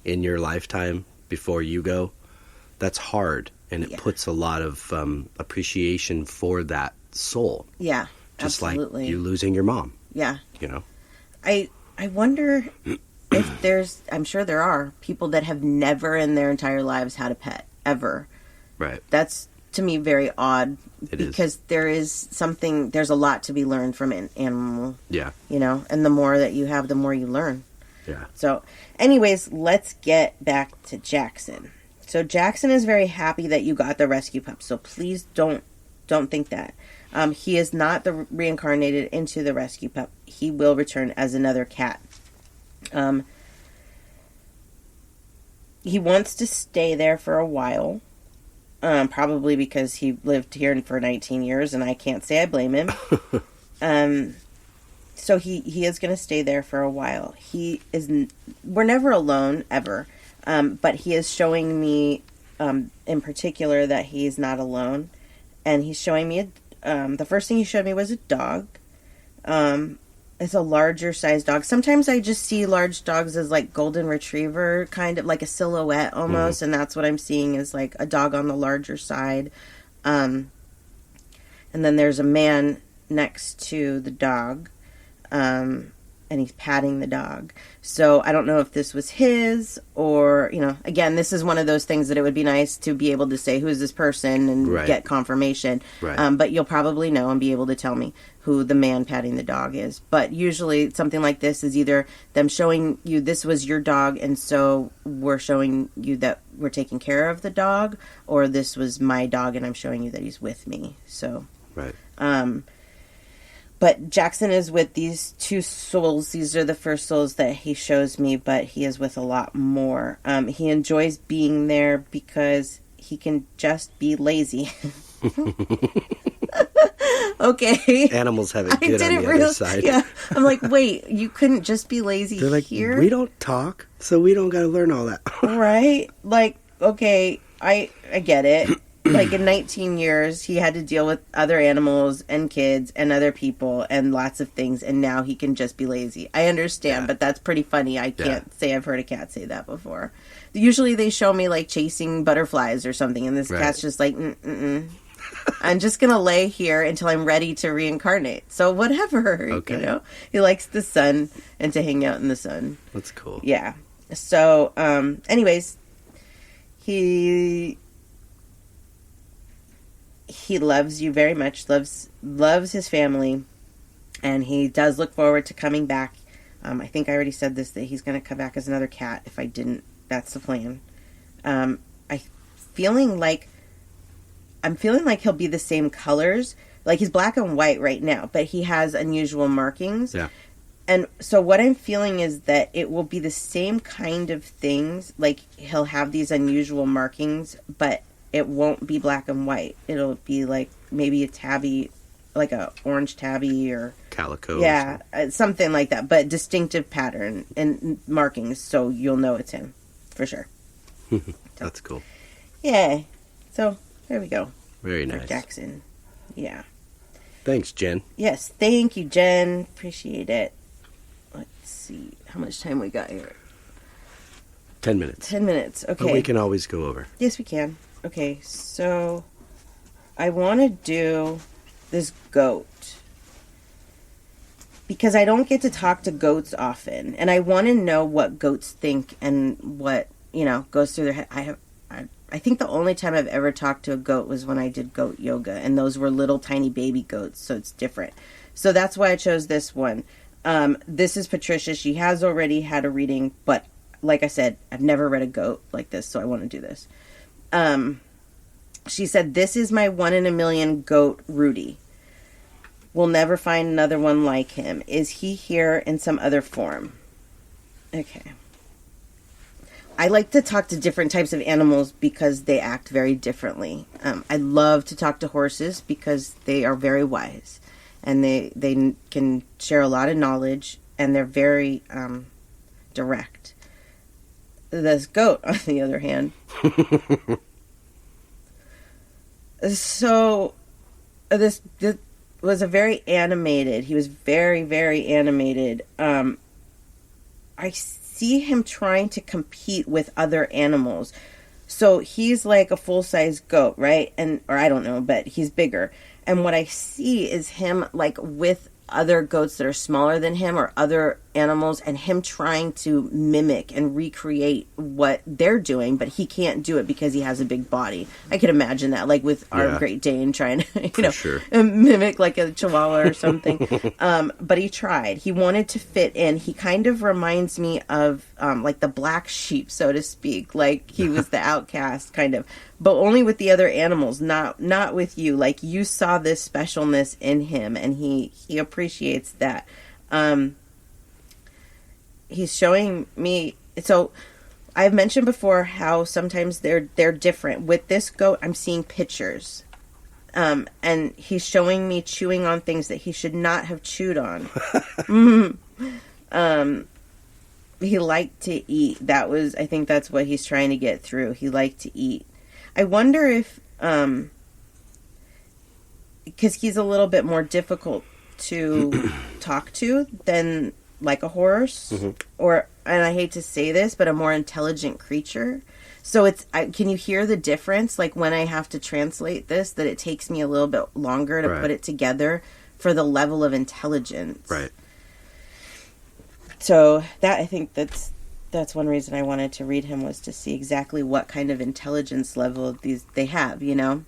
in your lifetime before you go, that's hard. And it puts a lot of appreciation for that soul. Yeah, just absolutely. Like you losing your mom. Yeah. I wonder if I'm sure there are people that have never in their entire lives had a pet, ever. Right. That's, to me, very odd. Because there's a lot to be learned from an animal. Yeah. And the more that you have, the more you learn. Yeah. So, anyways, let's get back to Jackson. So Jackson is very happy that you got the rescue pup. So please don't think that. He is not reincarnated into the rescue pup. He will return as another cat. He wants to stay there for a while. Probably because he lived here for 19 years, and I can't say I blame him. So he is going to stay there for a while. We're never alone, ever. But he is showing me, in particular, that he's not alone. And he's showing me, the first thing he showed me was a dog. It's a larger sized dog. Sometimes I just see large dogs as like golden retriever, kind of like a silhouette almost. And that's what I'm seeing, is like a dog on the larger side. And then there's a man next to the dog. And he's patting the dog. So I don't know if this was his, or, again, this is one of those things that it would be nice to be able to say, who is this person, and get confirmation. Right. But you'll probably know and be able to tell me who the man patting the dog is. But usually something like this is either them showing you this was your dog, and so we're showing you that we're taking care of the dog, or this was my dog and I'm showing you that he's with me. So, right. But Jackson is with these two souls. These are the first souls that he shows me, but he is with a lot more. He enjoys being there because he can just be lazy. Okay. Animals have it good on the other side. Yeah. I'm like, wait, you couldn't just be lazy They're like, here? we don't talk, so we don't got to learn all that. Right? Like, okay, I get it. Like, in 19 years, he had to deal with other animals and kids and other people and lots of things, and now he can just be lazy. I understand, but that's pretty funny. I can't say I've heard a cat say that before. Usually they show me, like, chasing butterflies or something, and this cat's just like, I'm just going to lay here until I'm ready to reincarnate. So whatever, Okay. you know? He likes the sun and to hang out in the sun. That's cool. Yeah. So, anyways, he loves you very much, loves his family, and he does look forward to coming back. I think I already said this, that he's going to come back as another cat. If I didn't, that's the plan. I'm feeling like he'll be the same colors. Like, he's black and white right now, but he has unusual markings. Yeah. And so what I'm feeling is that it will be the same kind of things. Like, he'll have these unusual markings, but it won't be black and white. It'll be like maybe a tabby, like a orange tabby or Calico. yeah, something like that. But distinctive pattern and markings, so you'll know it's him for sure. That's cool. Yeah. So there we go. Very For nice. Jackson. Yeah. Thanks, Jen. Yes. Thank you, Jen. Appreciate it. Let's see how much time we got here. 10 minutes. 10 minutes. Okay. But we can always go over. Yes, we can. Okay, so I want to do this goat because I don't get to talk to goats often, and I want to know what goats think and what, you know, goes through their head. I think the only time I've ever talked to a goat was when I did goat yoga, and those were little tiny baby goats, so it's different. So that's why I chose this one. This is Patricia. She has already had a reading, but like I said, I've never read a goat like this, so I want to do this. She said, "This is my 1 in a million goat, Rudy. We'll never find another one like him. Is he here in some other form?" Okay. I like to talk to different types of animals because they act very differently. I love to talk to horses because they are very wise and they can share a lot of knowledge and they're very direct. This goat, on the other hand. So, this was a very animated. He was very, very animated. I see him trying to compete with other animals. So he's like a full-size goat, right? Or I don't know, but he's bigger. And what I see is him like with other goats that are smaller than him or other animals, and him trying to mimic and recreate what they're doing, but he can't do it because he has a big body. I could imagine that, like with our Great Dane trying to, mimic like a Chihuahua or something. But he tried. He wanted to fit in. He kind of reminds me of like the black sheep, so to speak. Like he was the outcast, kind of, but only with the other animals, not with you. Like you saw this specialness in him, and he appreciates that. He's showing me. So I've mentioned before how sometimes they're different. With this goat, I'm seeing pictures. And he's showing me chewing on things that he should not have chewed on. He liked to eat. I think that's what he's trying to get through. He liked to eat. I wonder if, because he's a little bit more difficult to talk to than like a horse, and I hate to say this, but a more intelligent creature. So can you hear the difference? Like when I have to translate this, that it takes me a little bit longer to put it together for the level of intelligence. Right. So I think that's one reason I wanted to read him, was to see exactly what kind of intelligence level they have, you know?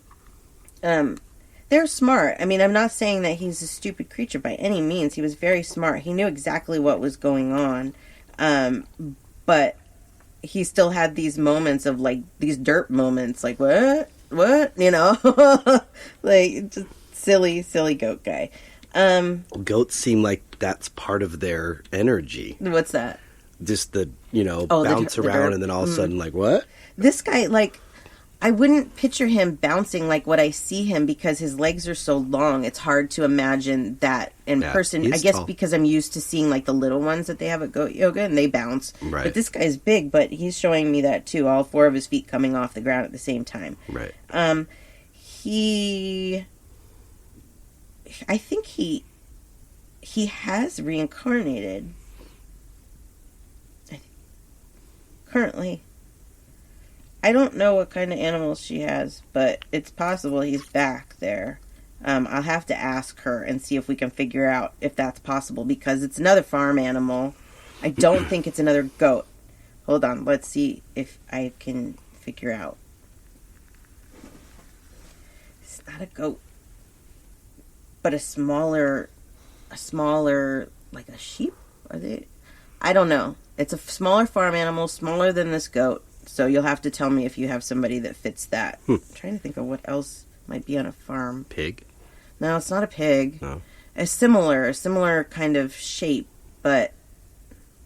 They're smart. I mean, I'm not saying that he's a stupid creature by any means. He was very smart. He knew exactly what was going on. But he still had these moments of, like, these derp moments. Like, what? You know? Like, just silly goat guy. Goats seem like that's part of their energy. What's that? Just bounce around and then all of a sudden, like, what? This guy, like, I wouldn't picture him bouncing like what I see him because his legs are so long. It's hard to imagine that in person. I guess because I'm used to seeing like the little ones that they have at goat yoga and they bounce. Right. But this guy's big, but he's showing me that too. All 4 of his feet coming off the ground at the same time. Right. I think he has reincarnated. Currently. I don't know what kind of animals she has, but it's possible he's back there. I'll have to ask her and see if we can figure out if that's possible, because it's another farm animal. I don't think it's another goat. Hold on, let's see if I can figure out. It's not a goat, but a smaller, like a sheep? Are they? I don't know. It's a smaller farm animal, smaller than this goat. So you'll have to tell me if you have somebody that fits that. I'm trying to think of what else might be on a farm. Pig? No, it's not a pig. No. A similar kind of shape, but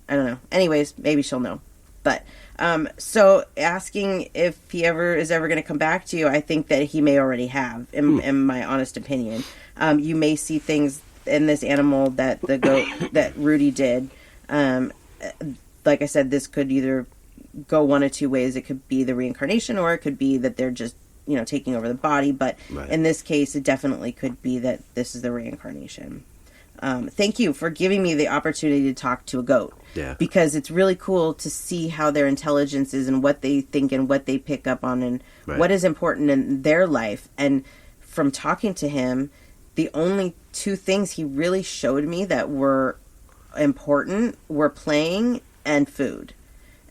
I don't know. Anyways, maybe she'll know. But so asking if he is ever going to come back to you, I think that he may already have, in my honest opinion. You may see things in this animal that the goat that Rudy did. Like I said, this could either go one of two ways. It could be the reincarnation, or it could be that they're just, taking over the body. But in this case, it definitely could be that this is the reincarnation. Thank you for giving me the opportunity to talk to a goat. Yeah. Because it's really cool to see how their intelligence is and what they think and what they pick up on and what is important in their life. And from talking to him, the only 2 things he really showed me that were important were playing and food.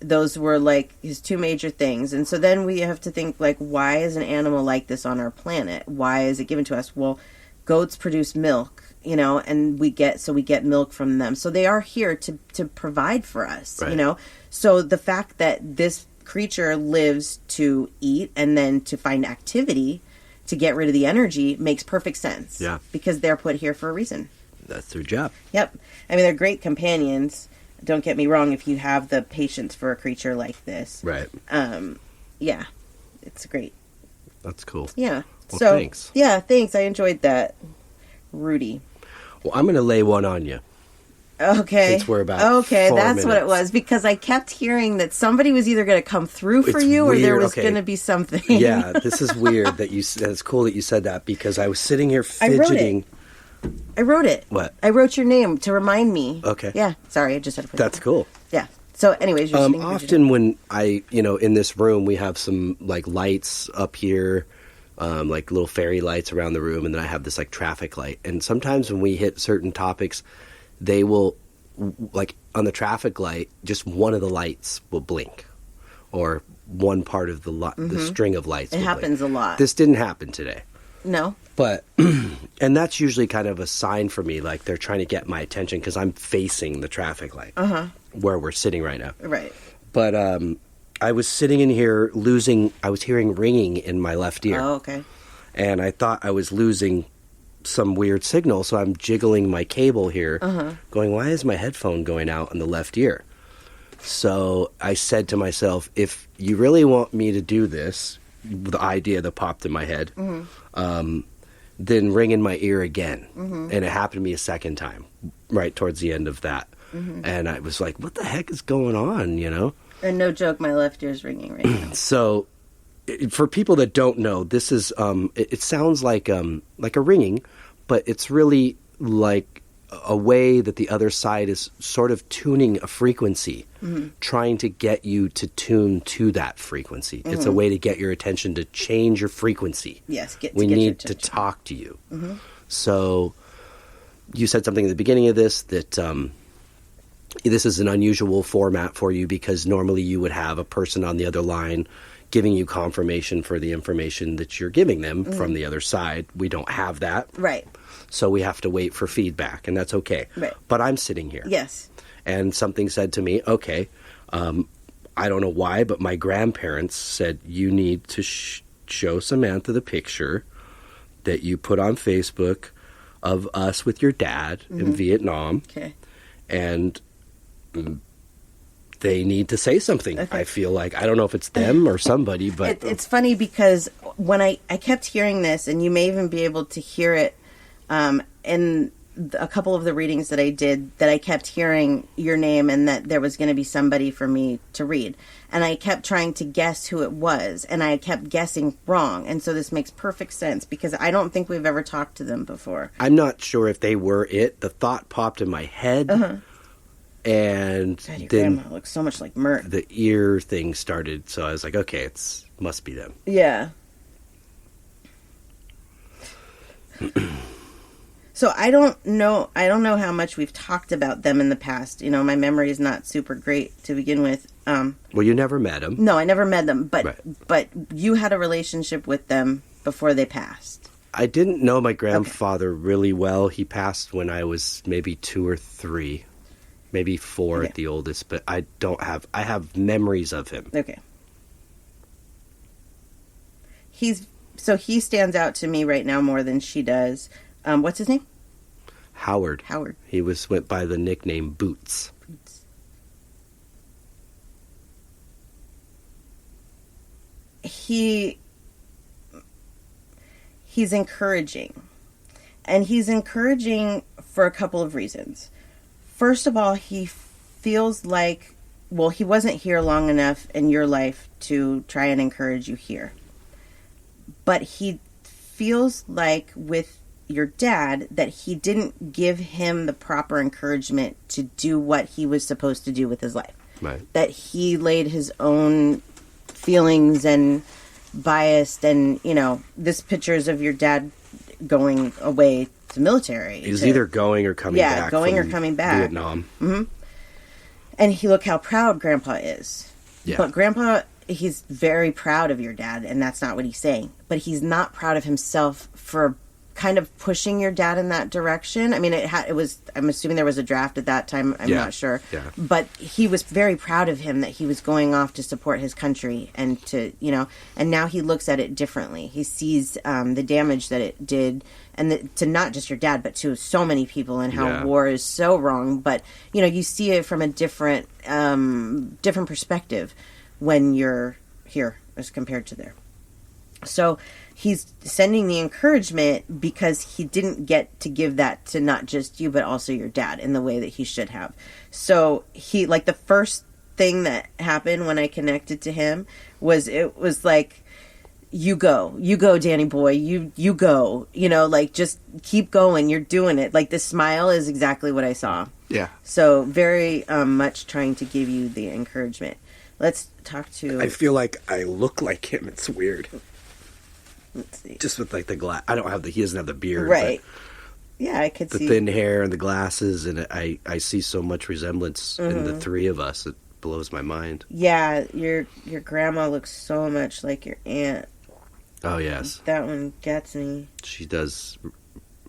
Those were like his 2 major things. And so then we have to think, like, why is an animal like this on our planet? Why is it given to us? Well, goats produce milk, and we get milk from them. So they are here to provide for us, So the fact that this creature lives to eat and then to find activity to get rid of the energy makes perfect sense. Yeah. Because they're put here for a reason. That's their job. Yep. I mean, they're great companions. Don't get me wrong, if you have the patience for a creature like this. Right. Yeah. It's great. That's cool. Yeah. Well, so, thanks. Yeah, thanks. I enjoyed that. Rudy. Well, I'm going to lay one on you. Okay. Since we're about 4 that's minutes. what it was, because I kept hearing that somebody was either going to come through for you or there was going to be something. Yeah, this is weird that it's cool that you said that, because I was sitting here fidgeting. I wrote it. What? I wrote your name to remind me. Okay. Yeah. Sorry, I just had to put That's cool. Yeah. So anyways, you're sitting often when I, in this room, we have some like lights up here, like little fairy lights around the room, and then I have this like traffic light. And sometimes when we hit certain topics, they will, like on the traffic light, just one of the lights will blink, or one part of the string of lights. It happens a lot. This didn't happen today. No. But, and that's usually kind of a sign for me, like they're trying to get my attention because I'm facing the traffic light where we're sitting right now. Right. But I was sitting in here I was hearing ringing in my left ear. Oh, okay. And I thought I was losing some weird signal, so I'm jiggling my cable here, going, why is my headphone going out in the left ear? So I said to myself, if you really want me to do this, the idea that popped in my head, then ring in my ear again. And it happened to me a second time, right towards the end of that. And I was like, what the heck is going on, And no joke, my left ear's ringing right now. So for people that don't know, this is, it sounds like a ringing, but it's really like a way that the other side is sort of tuning a frequency, trying to get you to tune to that frequency. It's a way to get your attention, to change your frequency. Yes, we need to talk to you. So you said something at the beginning of this that this is an unusual format for you, because normally you would have a person on the other line giving you confirmation for the information that you're giving them from the other side. We don't have that. Right. So we have to wait for feedback, and that's okay. Right. But I'm sitting here. Yes. And something said to me, okay, I don't know why, but my grandparents said you need to show Samantha the picture that you put on Facebook of us with your dad in Vietnam. Okay. And they need to say something. Okay. I feel like, I don't know if it's them or somebody, but It's funny because when I kept hearing this, and you may even be able to hear it in a couple of the readings that I did, that I kept hearing your name and that there was going to be somebody for me to read. And I kept trying to guess who it was, and I kept guessing wrong. And so this makes perfect sense because I don't think we've ever talked to them before. I'm not sure if they were it. The thought popped in my head, and God, your then grandma looks so much like Mert. the ear thing started, so I was like, okay, must be them. Yeah. So I don't know how much we've talked about them in the past. You know, my memory is not super great to begin with. Well, you never met them. No, I never met them, but Right. but you had a relationship with them before they passed. I didn't know my grandfather really well. He passed when I was maybe 2 or 3, maybe 4 Okay. at the oldest, but I have memories of him. Okay. He stands out to me right now more than she does. What's his name? Howard. Howard. He went by the nickname Boots. He's encouraging. And he's encouraging for a couple of reasons. First of all, he feels like, well, he wasn't here long enough in your life to try and encourage you here. But he feels like with your dad that he didn't give him the proper encouragement to do what he was supposed to do with his life. Right. That he laid his own feelings and biased, and this pictures of your dad going away to military. He's either going or coming back. Yeah, going or from coming back. Vietnam. And look how proud Grandpa is. Yeah. But Grandpa, he's very proud of your dad, and that's not what he's saying. But he's not proud of himself for kind of pushing your dad in that direction. I mean, it was, I'm assuming there was a draft at that time. I'm not sure. Yeah. But he was very proud of him that he was going off to support his country and to, and now he looks at it differently. He sees the damage that it did, and to not just your dad, but to so many people, and how war is so wrong. But, you see it from a different perspective when you're here as compared to there. So he's sending the encouragement because he didn't get to give that to not just you, but also your dad in the way that he should have. So the first thing that happened when I connected to him was, it was like, you go, Danny boy, you go, just keep going. You're doing it. Like, the smile is exactly what I saw. Yeah. So very much trying to give you the encouragement. Let's talk to... I feel like I look like him. It's weird. Let's see. Just with like the glass. He doesn't have the beard. Right. Yeah, I could The see. thin hair and the glasses, and I see so much resemblance in the three of us. It blows my mind. Yeah, your grandma looks so much like your aunt. Oh, yes. That one gets me. She does.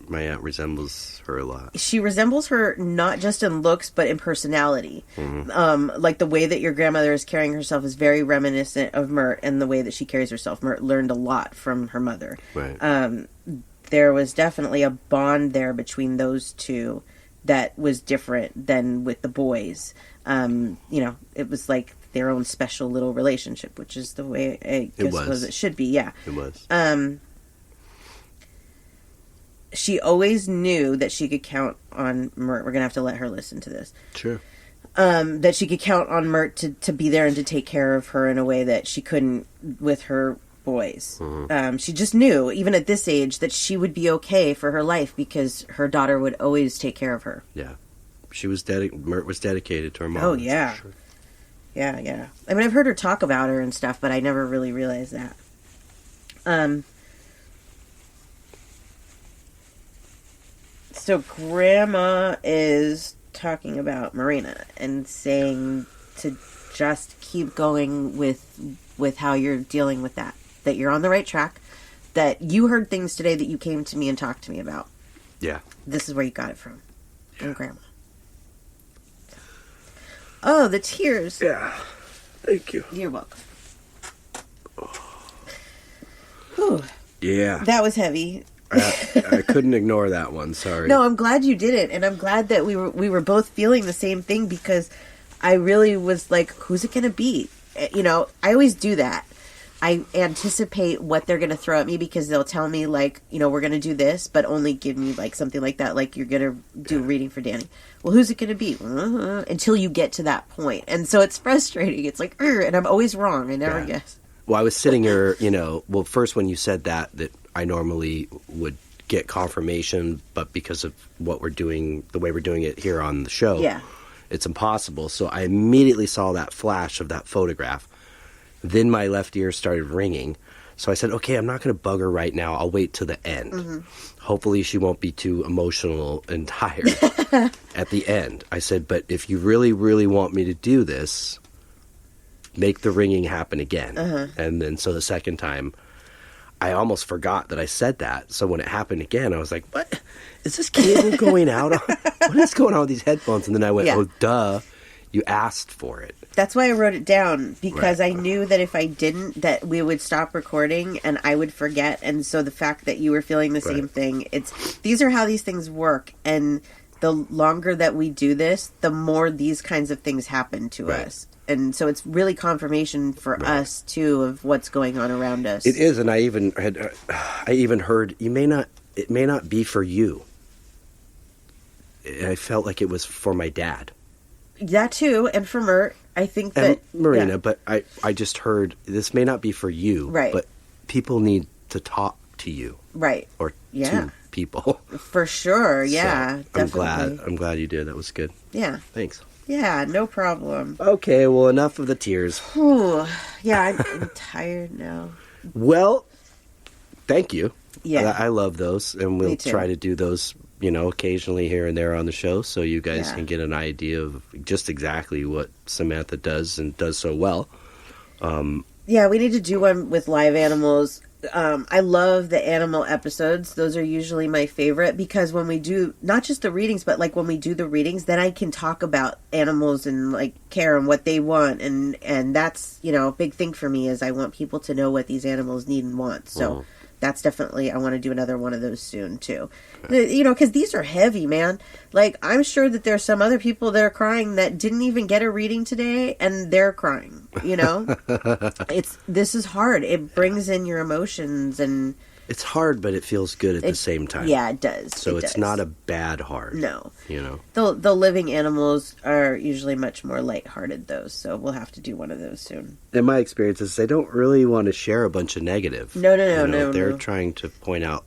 My aunt resembles her a lot. She resembles her not just in looks, but in personality. Like the way that your grandmother is carrying herself is very reminiscent of Mert, and the way that she carries herself. Mert learned a lot from her mother. Right. There was definitely a bond there between those two that was different than with the boys. It was like their own special little relationship, which is the way I suppose it should be. Yeah. It was. She always knew that she could count on Mert. We're going to have to let her listen to this. Sure. That she could count on Mert to be there and to take care of her in a way that she couldn't with her boys. She just knew, even at this age, that she would be okay for her life because her daughter would always take care of her. Yeah. She was Mert was dedicated to her mom. Oh, yeah. Sure. Yeah. I mean, I've heard her talk about her and stuff, but I never really realized that. So Grandma is talking about Marina and saying to just keep going with how you're dealing with that you're on the right track, that you heard things today that you came to me and talked to me about. Yeah. This is where you got it from. From Grandma. Oh, the tears. Yeah. Thank you. You're welcome. Whew. Yeah. That was heavy. I couldn't ignore that one. Sorry. No, I'm glad you did it, and I'm glad that we were both feeling the same thing, because I really was like, who's it going to be? You know, I always do that. I anticipate what they're going to throw at me because they'll tell me, like, you know, we're going to do this, but only give me, like, something like that, like you're going to do a reading for Danny. Well, who's it going to be? Until you get to that point. And so it's frustrating. It's like, and I'm always wrong. I never guess. Well, I was sitting here, you know, well, first when you said that I normally would get confirmation, but because of what we're doing, the way we're doing it here on the show, it's impossible. So I immediately saw that flash of that photograph. Then my left ear started ringing. So I said, okay, I'm not going to bug her right now. I'll wait till the end. Mm-hmm. Hopefully she won't be too emotional and tired at the end. I said, but if you really, really want me to do this, make the ringing happen again. And then so the second time, I almost forgot that I said that. So when it happened again, I was like, what? Is this cable going out? What is going on with these headphones? And then I went, oh, duh. You asked for it. That's why I wrote it down, because I knew that if I didn't, that we would stop recording and I would forget. And so the fact that you were feeling the same thing, these are how these things work. And the longer that we do this, the more these kinds of things happen to us. And so it's really confirmation for us too of what's going on around us. It is, and I even heard it may not be for you. I felt like it was for my dad. That too, and for Mert, I think that... And Marina, but I just heard, this may not be for you, but people need to talk to you. Right. Or to people. For sure, yeah, so definitely. I'm glad you did. That was good. Yeah. Thanks. Yeah, no problem. Okay, well, enough of the tears. Ooh, yeah, I'm tired now. Well, thank you. Yeah. I love those, and we'll try to do those, you know, occasionally here and there on the show so you guys can get an idea of just exactly what Samantha does and does so well. Yeah, we need to do one with live animals. I love the animal episodes. Those are usually my favorite because when we do, not just the readings, but like when we do the readings, then I can talk about animals and like care and what they want. And that's, you know, a big thing for me is I want people to know what these animals need and want. So that's definitely, I want to do another one of those soon too. You know, because these are heavy, man. Like, I'm sure that there's some other people that are crying that didn't even get a reading today, and they're crying, you know? This is hard. It brings in your emotions, and... It's hard, but it feels good at the same time. Yeah, it does. So it's not a bad hard. No. You know? The living animals are usually much more lighthearted, though, so we'll have to do one of those soon. In my experiences, they don't really want to share a bunch of negative. No. They're trying to point out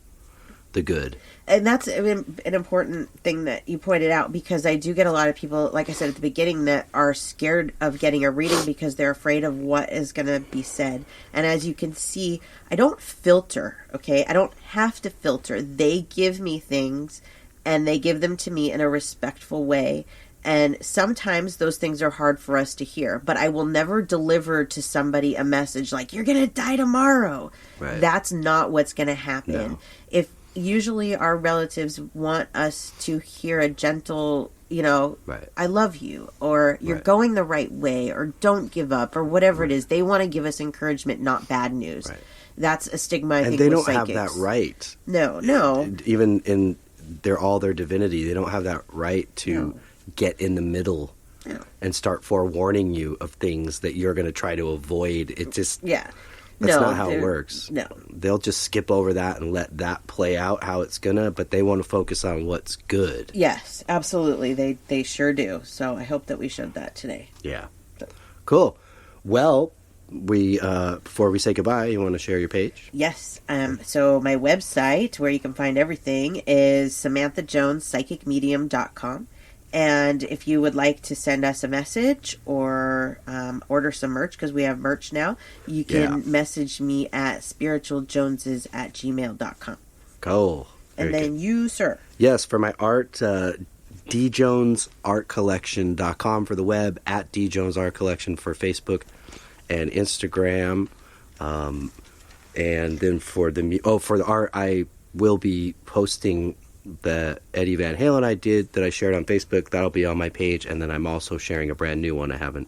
the good. And that's an important thing that you pointed out, because I do get a lot of people, like I said at the beginning, that are scared of getting a reading because they're afraid of what is going to be said. And as you can see, I don't filter, okay? I don't have to filter. They give me things, and they give them to me in a respectful way. And sometimes those things are hard for us to hear, but I will never deliver to somebody a message like, you're going to die tomorrow. Right. That's not what's going to happen. No. Usually our relatives want us to hear a gentle, you know, I love you, or you're going the right way, or don't give up, or whatever it is. They want to give us encouragement, not bad news. Right. That's a stigma, I think, they with don't psychics. have that right. No. Even in their divinity, they don't have that right to get in the middle and start forewarning you of things that you're going to try to avoid. It just... That's not how it works. No. They'll just skip over that and let that play out how it's gonna, but they want to focus on what's good. Yes, absolutely. They sure do. So I hope that we showed that today. Yeah. Cool. Well, we before we say goodbye, you want to share your page? Yes. So my website, where you can find everything, is SamanthaJonesPsychicMedium.com. And if you would like to send us a message or order some merch, because we have merch now, you can message me at spiritualjoneses@gmail.com. Cool. And then you, sir. Yes, for my art, djonesartcollection.com for the web, at djonesartcollection for Facebook and Instagram. And then for the art, I will be posting the Eddie Van Halen I did that I shared on Facebook. That'll be on my page, and then I'm also sharing a brand new one I haven't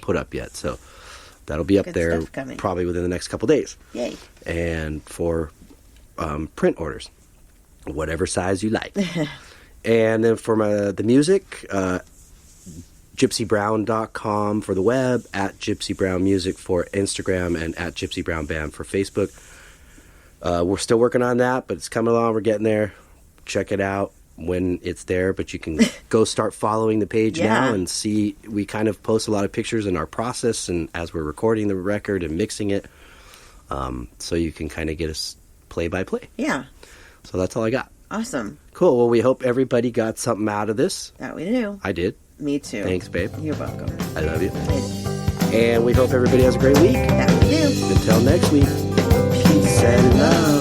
put up yet, so that'll be up there probably within the next couple days. Yay. And for print orders, whatever size you like. And then for the music, gypsybrown.com for the web, at Gypsy Brown Music for Instagram, and at Gypsy Brown Band for Facebook. We're still working on that, but it's coming along. We're getting there. Check it out when it's there, but you can go start following the page now and see. We kind of post a lot of pictures in our process and as we're recording the record and mixing it, so you can kind of get us play by play. Yeah. So that's all I got. Awesome. Cool. Well, we hope everybody got something out of this. That we do. I did. Me too. Thanks, babe. You're welcome. I love you. And we hope everybody has a great week. That we do. Until next week, peace and love.